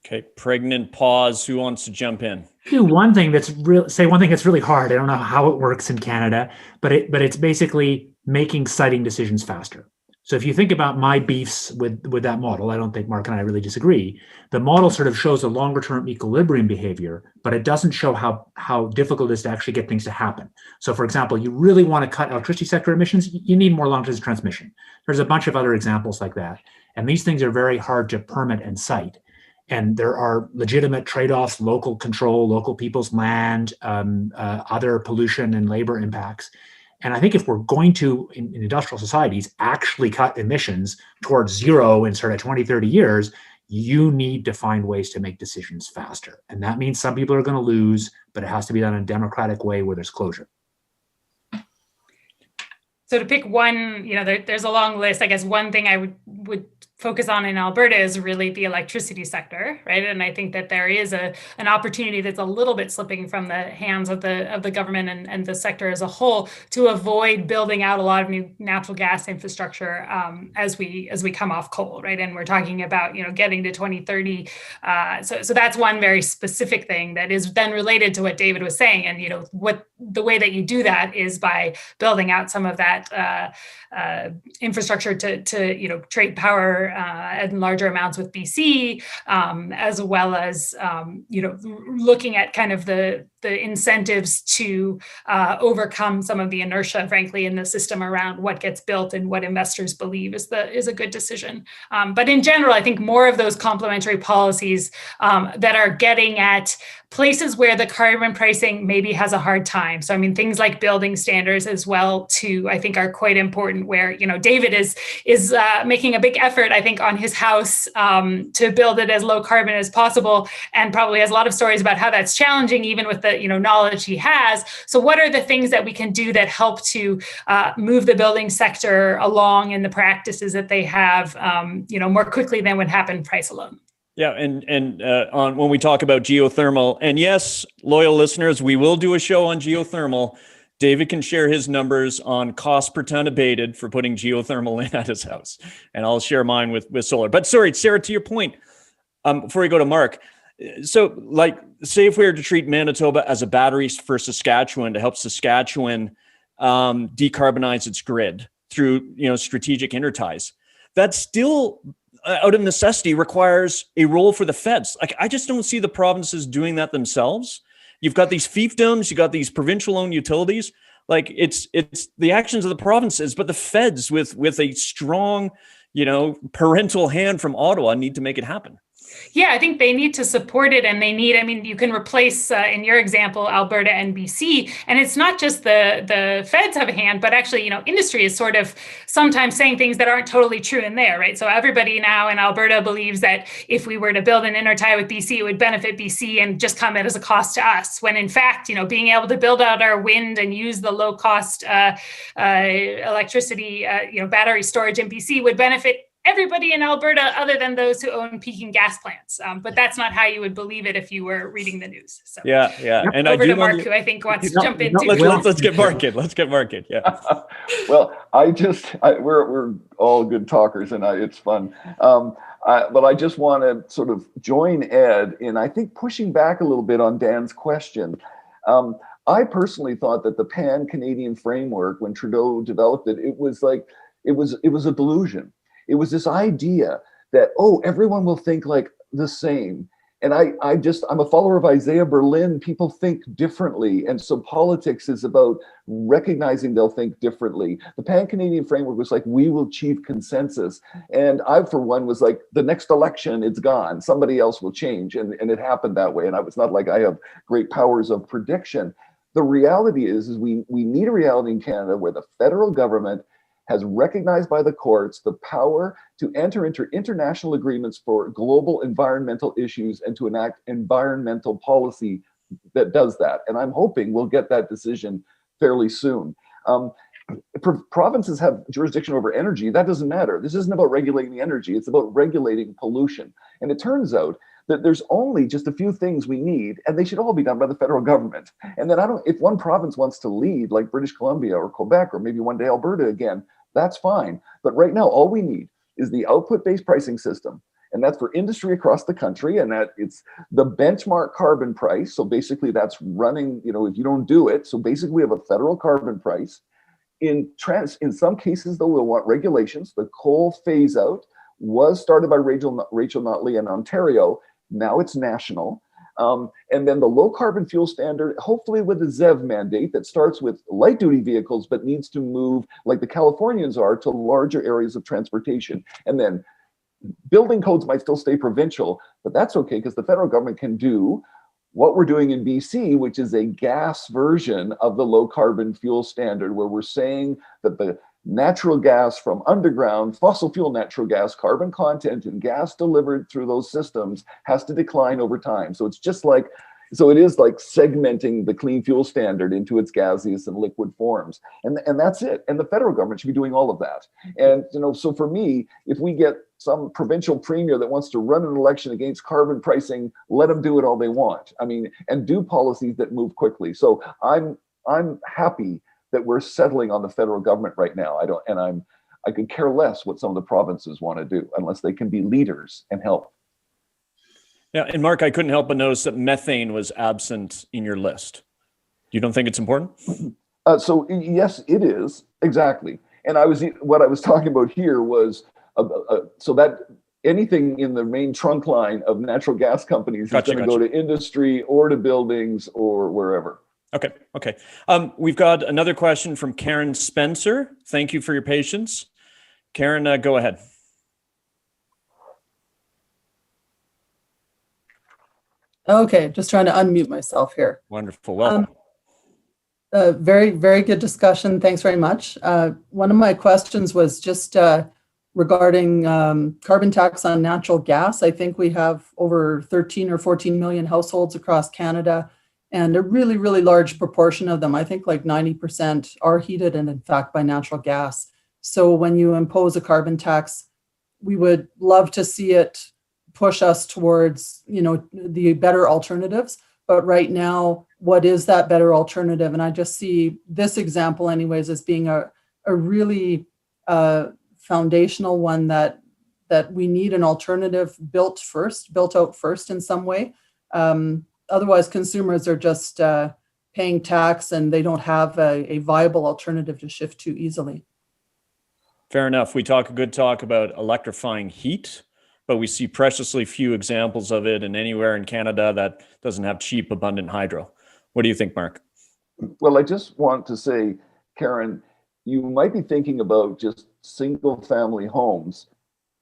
Okay, pregnant pause. Who wants to jump in? Do one thing that's really hard. I don't know how it works in Canada, but it's basically making siting decisions faster. So if you think about my beefs with that model, I don't think Mark and I really disagree. The model sort of shows a longer term equilibrium behavior, but it doesn't show how difficult it is to actually get things to happen. So for example, you really want to cut electricity sector emissions, you need more long-distance transmission. There's a bunch of other examples like that. And these things are very hard to permit and cite. And there are legitimate trade-offs, local control, local people's land, other pollution and labor impacts. And I think if we're going to, in industrial societies, actually cut emissions towards zero in sort of 20, 30 years, you need to find ways to make decisions faster. And that means some people are going to lose, but it has to be done in a democratic way where there's closure. So to pick one, there's a long list. I guess one thing I would focus on in Alberta is really the electricity sector, right? And I think that there is an opportunity that's a little bit slipping from the hands of the government and the sector as a whole to avoid building out a lot of new natural gas infrastructure as we come off coal, right? And we're talking about getting to 2030. So that's one very specific thing that is then related to what David was saying, and what the way that you do that is by building out some of that infrastructure to trade power in larger amounts with BC, as well as looking at kind of the incentives to overcome some of the inertia, frankly, in the system around what gets built and what investors believe is a good decision. But in general, I think more of those complementary policies that are getting at places where the carbon pricing maybe has a hard time. So, I mean, things like building standards as well, too, I think are quite important, where, David is making a big effort, I think, on his house to build it as low carbon as possible, and probably has a lot of stories about how that's challenging, even with the knowledge he has. So what are the things that we can do that help to move the building sector along in the practices that they have, more quickly than would happen price alone? Yeah, and on when we talk about geothermal, and yes, loyal listeners, we will do a show on geothermal. David can share his numbers on cost per ton abated for putting geothermal in at his house, and I'll share mine with solar. But sorry, Sarah, to your point, before we go to Mark, so say if we were to treat Manitoba as a battery for Saskatchewan to help Saskatchewan decarbonize its grid through strategic interties, that's still out of necessity requires a role for the feds. I just don't see the provinces doing that themselves. You've got these fiefdoms, you got these provincial owned utilities. It's the actions of the provinces, but the feds with a strong, parental hand from Ottawa need to make it happen. Yeah, I think they need to support it, and you can replace, in your example, Alberta and BC, and it's not just the feds have a hand, but actually, industry is sort of sometimes saying things that aren't totally true in there, right? So everybody now in Alberta believes that if we were to build an intertie with BC, it would benefit BC and just come as a cost to us, when in fact, being able to build out our wind and use the low cost electricity, battery storage in BC would benefit everybody in Alberta other than those who own peaking gas plants. But that's not how you would believe it if you were reading the news. So yeah. And over to Mark, who I think wants to jump in too. Let's get Mark in. Yeah. Well, we're all good talkers, and it's fun. But I just want to sort of join Ed in, I think, pushing back a little bit on Dan's question. I personally thought that the pan-Canadian framework, when Trudeau developed it, it was a delusion. It was this idea that, everyone will think like the same. And I'm a follower of Isaiah Berlin. People think differently. And so politics is about recognizing they'll think differently. The pan-Canadian framework was like, we will achieve consensus. And I, for one, was like, the next election, it's gone. Somebody else will change. And it happened that way. And it's not like I have great powers of prediction. The reality is we need a reality in Canada where the federal government has recognized by the courts the power to enter into international agreements for global environmental issues and to enact environmental policy that does that. And I'm hoping we'll get that decision fairly soon. Provinces have jurisdiction over energy. That doesn't matter. This isn't about regulating the energy. It's about regulating pollution. And it turns out that there's only just a few things we need, and they should all be done by the federal government. And then if one province wants to lead, like British Columbia or Quebec, or maybe one day Alberta again, that's fine. But right now, all we need is the output-based pricing system. And that's for industry across the country, and that it's the benchmark carbon price. So basically that's running, if you don't do it. So basically we have a federal carbon price. In some cases, though, we'll want regulations. The coal phase out was started by Rachel Notley in Ontario. Now it's national. And then the low carbon fuel standard, hopefully with a ZEV mandate that starts with light duty vehicles, but needs to move, like the Californians are, to larger areas of transportation. And then building codes might still stay provincial, but that's okay because the federal government can do what we're doing in BC, which is a gas version of the low carbon fuel standard, where we're saying that the natural gas from underground, fossil fuel natural gas, carbon content and gas delivered through those systems has to decline over time. So it's just like So it is like segmenting the clean fuel standard into its gaseous and liquid forms. And that's it. And the federal government should be doing all of that. And, so for me, if we get some provincial premier that wants to run an election against carbon pricing, let them do it all they want. I mean, and do policies that move quickly. So I'm happy that we're settling on the federal government right now. I could care less what some of the provinces want to do unless they can be leaders and help. Yeah, and Mark, I couldn't help but notice that methane was absent in your list. You don't think it's important? So yes, it is, exactly. And what I was talking about here was so that anything in the main trunk line of natural gas companies is going to go to industry or to buildings or wherever. Okay. We've got another question from Karen Spencer. Thank you for your patience. Karen, go ahead. Okay, just trying to unmute myself here. Wonderful. Welcome. Very, very good discussion. Thanks very much. One of my questions was just regarding carbon tax on natural gas. I think we have over 13 or 14 million households across Canada, and a really, really large proportion of them, I think like 90%, are heated and in fact by natural gas. So when you impose a carbon tax, we would love to see it push us towards, the better alternatives. But right now, what is that better alternative? And I just see this example anyways as being a really foundational one that we need an alternative built out first in some way. Otherwise, consumers are just paying tax and they don't have a viable alternative to shift to easily. Fair enough. We talk a good talk about electrifying heat, but we see preciously few examples of it in anywhere in Canada that doesn't have cheap, abundant hydro. What do you think, Mark? Well, I just want to say, Karen, you might be thinking about just single family homes,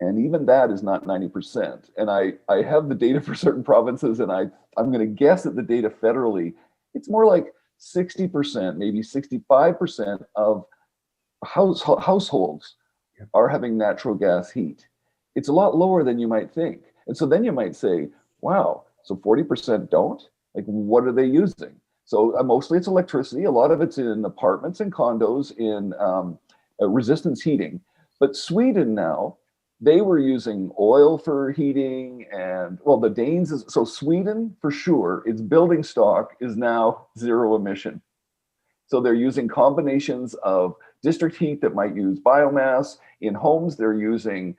and even that is not 90%. And I have the data for certain provinces, and I'm going to guess at the data federally, it's more like 60%, maybe 65% of households are having natural gas heat. It's a lot lower than you might think. And so then you might say, wow, so 40% don't? Like, what are they using? So mostly it's electricity. A lot of it's in apartments and condos in resistance heating. But Sweden now, they were using oil for heating and, well, the Danes, so Sweden for sure, its building stock is now zero emission. So they're using combinations of district heat that might use biomass. In homes, they're using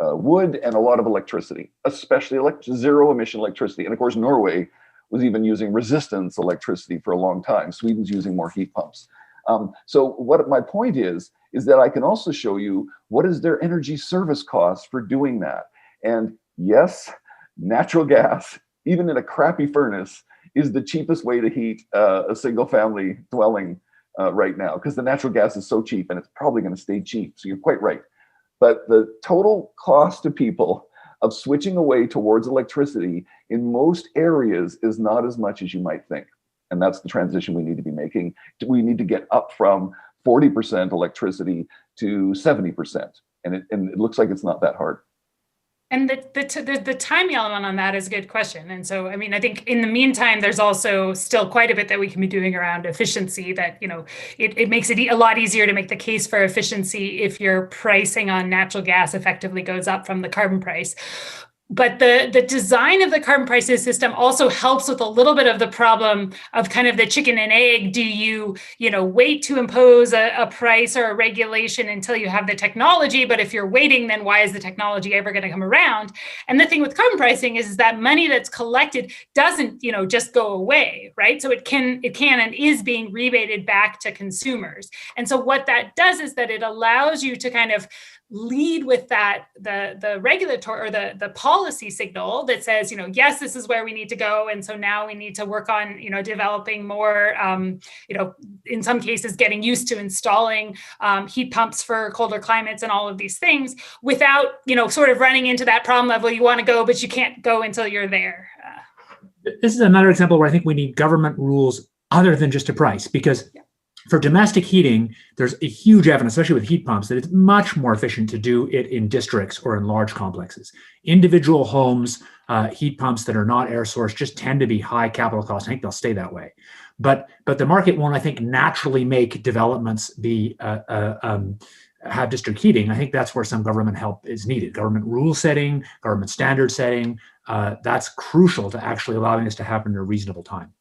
wood and a lot of electricity, especially zero emission electricity. And of course, Norway was even using resistance electricity for a long time. Sweden's using more heat pumps. So what my point is that I can also show you what is their energy service cost for doing that. And yes, natural gas, even in a crappy furnace, is the cheapest way to heat a single family dwelling right now, because the natural gas is so cheap and it's probably going to stay cheap. So you're quite right. But the total cost to people of switching away towards electricity in most areas is not as much as you might think. And that's the transition we need to be making. We need to get up from 40% electricity to 70%. And it looks like it's not that hard. And the timing element on that is a good question. And so, I mean, I think in the meantime, there's also still quite a bit that we can be doing around efficiency that, it makes it a lot easier to make the case for efficiency if your pricing on natural gas effectively goes up from the carbon price. But the design of the carbon pricing system also helps with a little bit of the problem of kind of the chicken and egg. Do you wait to impose a price or a regulation until you have the technology? But if you're waiting, then why is the technology ever going to come around? And the thing with carbon pricing is that money that's collected doesn't, just go away, right? So it can and is being rebated back to consumers. And so what that does is that it allows you to kind of lead with that, the regulatory or the policy signal that says, yes, this is where we need to go. And so now we need to work on, developing more, in some cases, getting used to installing heat pumps for colder climates and all of these things without, sort of running into that problem of, well, you want to go, but you can't go until you're there. This is another example where I think we need government rules other than just a price, because For domestic heating, there's a huge evidence, especially with heat pumps, that it's much more efficient to do it in districts or in large complexes. Individual homes, heat pumps that are not air source just tend to be high capital costs. I think they'll stay that way. But the market won't, I think, naturally make developments be have district heating. I think that's where some government help is needed. Government rule setting, government standard setting, that's crucial to actually allowing this to happen in a reasonable time.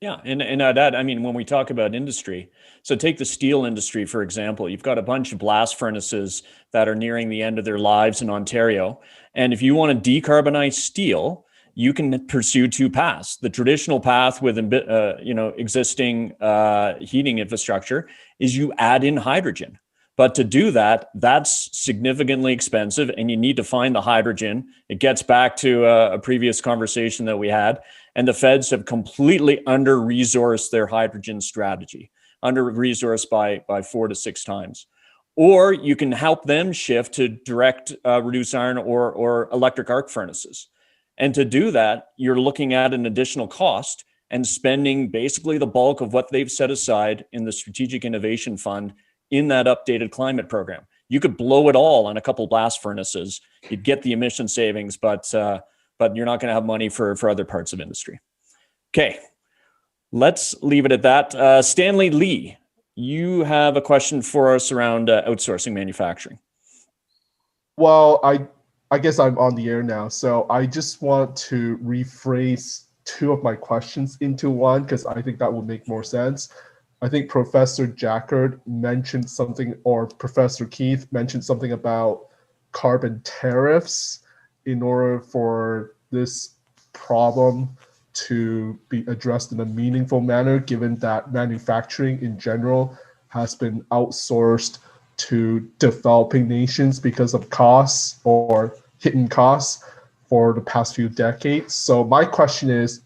Yeah, and I'd add, I mean, when we talk about industry, so take the steel industry, for example. You've got a bunch of blast furnaces that are nearing the end of their lives in Ontario. And if you want to decarbonize steel, you can pursue two paths. The traditional path with existing heating infrastructure is you add in hydrogen. But to do that, that's significantly expensive, and you need to find the hydrogen. It gets back to a previous conversation that we had, and the feds have completely under-resourced their hydrogen strategy, under-resourced by 4 to 6 times. Or you can help them shift to direct reduced iron or electric arc furnaces. And to do that, you're looking at an additional cost and spending basically the bulk of what they've set aside in the Strategic Innovation Fund in that updated climate program. You could blow it all on a couple blast furnaces. You'd get the emission savings, but you're not going to have money for other parts of industry. Okay, let's leave it at that. Stanley Lee, you have a question for us around outsourcing manufacturing. Well, I guess I'm on the air now, so I just want to rephrase 2 of my questions into one, because I think that will make more sense. I think Professor Jaccard mentioned something, or Professor Keith mentioned something about carbon tariffs in order for this problem to be addressed in a meaningful manner, given that manufacturing in general has been outsourced to developing nations because of costs or hidden costs for the past few decades. So my question is,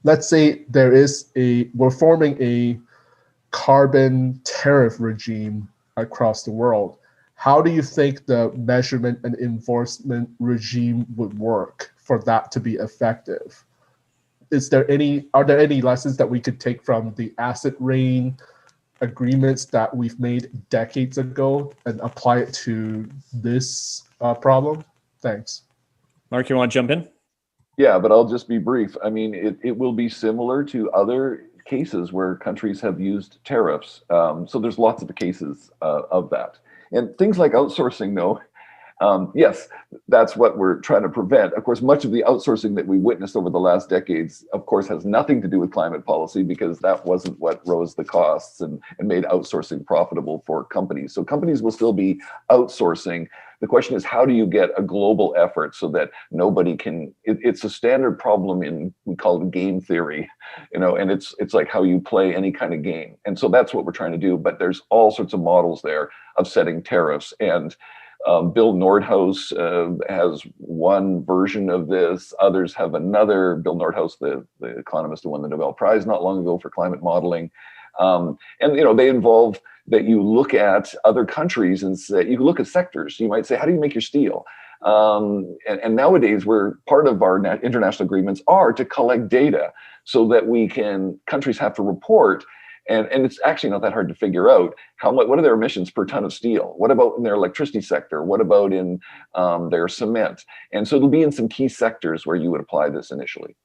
let's say we're forming a carbon tariff regime across the world. How do you think the measurement and enforcement regime would work for that to be effective? Are there any lessons that we could take from the acid rain agreements that we've made decades ago and apply it to this problem? Thanks. Mark, you want to jump in? Yeah, but I'll just be brief. I mean, it will be similar to other cases where countries have used tariffs. So there's lots of cases of that. And things like outsourcing, though, yes, that's what we're trying to prevent. Of course, much of the outsourcing that we witnessed over the last decades, of course, has nothing to do with climate policy, because that wasn't what rose the costs and made outsourcing profitable for companies. So companies will still be outsourcing. The question is, how do you get a global effort so that nobody can, it's a standard problem in, we call it game theory, and it's like how you play any kind of game. And so that's what we're trying to do. But there's all sorts of models there of setting tariffs. And Bill Nordhaus has one version of this. Others have another. Bill Nordhaus, the economist who won the Nobel Prize not long ago for climate modeling. And they involve that you look at other countries and say, you look at sectors. You might say, how do you make your steel? And nowadays, part of our international agreements are to collect data so that countries have to report. And it's actually not that hard to figure out what are their emissions per ton of steel? What about in their electricity sector? What about in their cement? And so it'll be in some key sectors where you would apply this initially.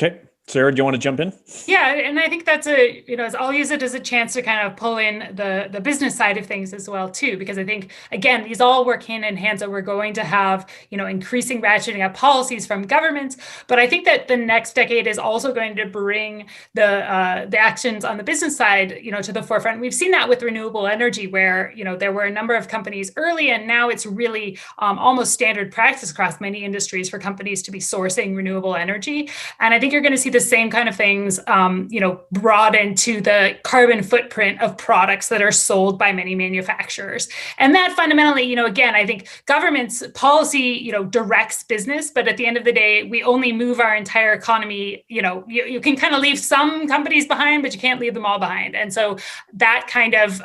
Okay. Sarah, do you want to jump in? Yeah, and I think that's I'll use it as a chance to kind of pull in the business side of things as well too, because I think, again, these all work hand in hand. So we're going to have, increasing ratcheting up policies from governments, but I think that the next decade is also going to bring the actions on the business side, to the forefront. We've seen that with renewable energy, where, there were a number of companies early, and now it's really almost standard practice across many industries for companies to be sourcing renewable energy. And I think you're going to see the same kind of things, brought into the carbon footprint of products that are sold by many manufacturers. And that fundamentally, again, I think government's policy, directs business, but at the end of the day, we only move our entire economy. You can kind of leave some companies behind, but you can't leave them all behind. And so that kind of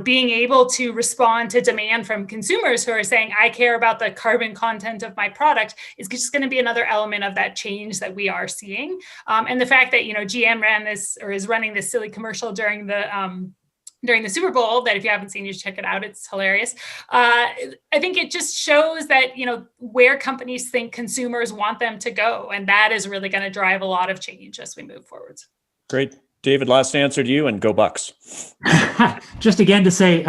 being able to respond to demand from consumers who are saying, I care about the carbon content of my product, is just going to be another element of that change that we are seeing. And the fact that, GM ran this, or is running this silly commercial during the Super Bowl, that if you haven't seen, you should check it out. It's hilarious. I think it just shows that, where companies think consumers want them to go. And that is really going to drive a lot of change as we move forwards. Great. David, last answer to you, and go Bucks. Just again to say,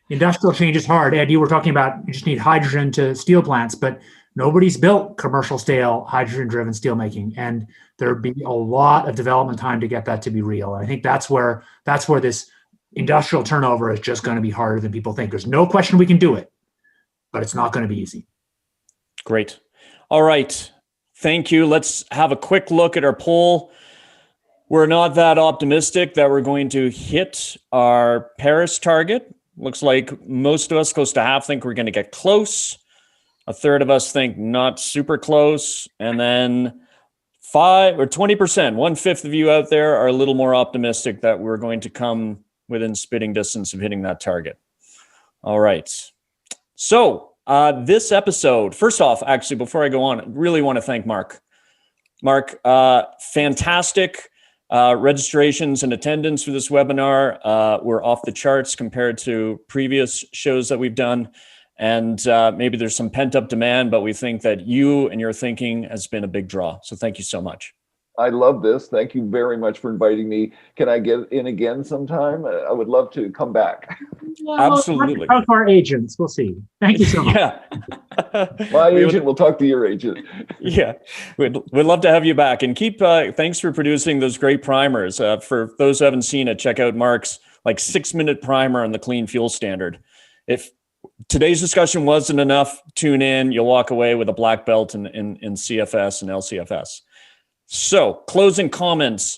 industrial change is hard. Ed, you were talking about you just need hydrogen to steel plants, but nobody's built commercial scale hydrogen-driven steelmaking, and there'd be a lot of development time to get that to be real. And I think that's where this industrial turnover is just going to be harder than people think. There's no question we can do it, but it's not going to be easy. Great. All right. Thank you. Let's have a quick look at our poll. We're not that optimistic that we're going to hit our Paris target. Looks like most of us, close to half, think we're going to get close. A third of us think not super close. And then 5 or 20%, 1/5 of you out there are a little more optimistic that we're going to come within spitting distance of hitting that target. All right. So this episode, first off, actually, before I go on, I really want to thank Mark. Mark, fantastic. Registrations and attendance for this webinar were off the charts compared to previous shows that we've done. And maybe there's some pent up demand, but we think that you and your thinking has been a big draw. So thank you so much. I love this. Thank you very much for inviting me. Can I get in again sometime? I would love to come back. Well, Absolutely. Talk to our agents. We'll see. Thank you so much. Yeah. My agent will talk to your agent. Yeah, we'd love to have you back, and keep. Thanks for producing those great primers. For those who haven't seen it, check out Mark's 6-minute primer on the clean fuel standard. If today's discussion wasn't enough, tune in. You'll walk away with a black belt in CFS and LCFS. So, closing comments.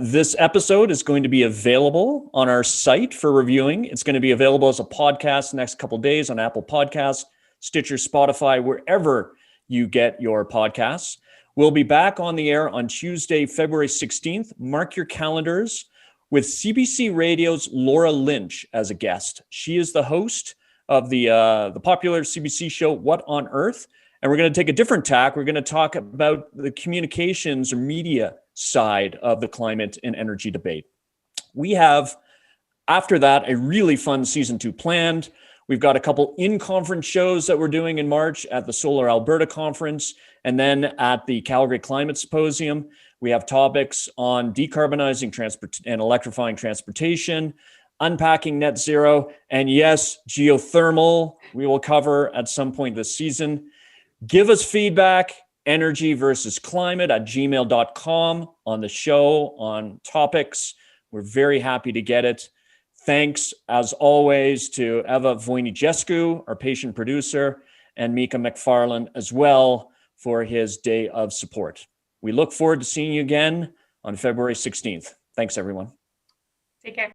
This episode is going to be available on our site for reviewing. It's going to be available as a podcast the next couple of days on Apple Podcasts, Stitcher, Spotify, wherever you get your podcasts. We'll be back on the air on Tuesday, February 16th. Mark your calendars with CBC Radio's Laura Lynch as a guest. She is the host of the popular CBC show, What on Earth? And we're going to take a different tack. We're going to talk about the communications or media side of the climate and energy debate. We have, after that, a really fun season 2 planned. We've got a couple in-conference shows that we're doing in March at the Solar Alberta Conference and then at the Calgary Climate Symposium. We have topics on decarbonizing transport and electrifying transportation, unpacking net zero, and yes, geothermal we will cover at some point this season. Give us feedback, energyversusclimate@gmail.com on the show, on topics. We're very happy to get it. Thanks, as always, to Eva Voinigescu, our patient producer, and Mika McFarland as well for his day of support. We look forward to seeing you again on February 16th. Thanks, everyone. Take care.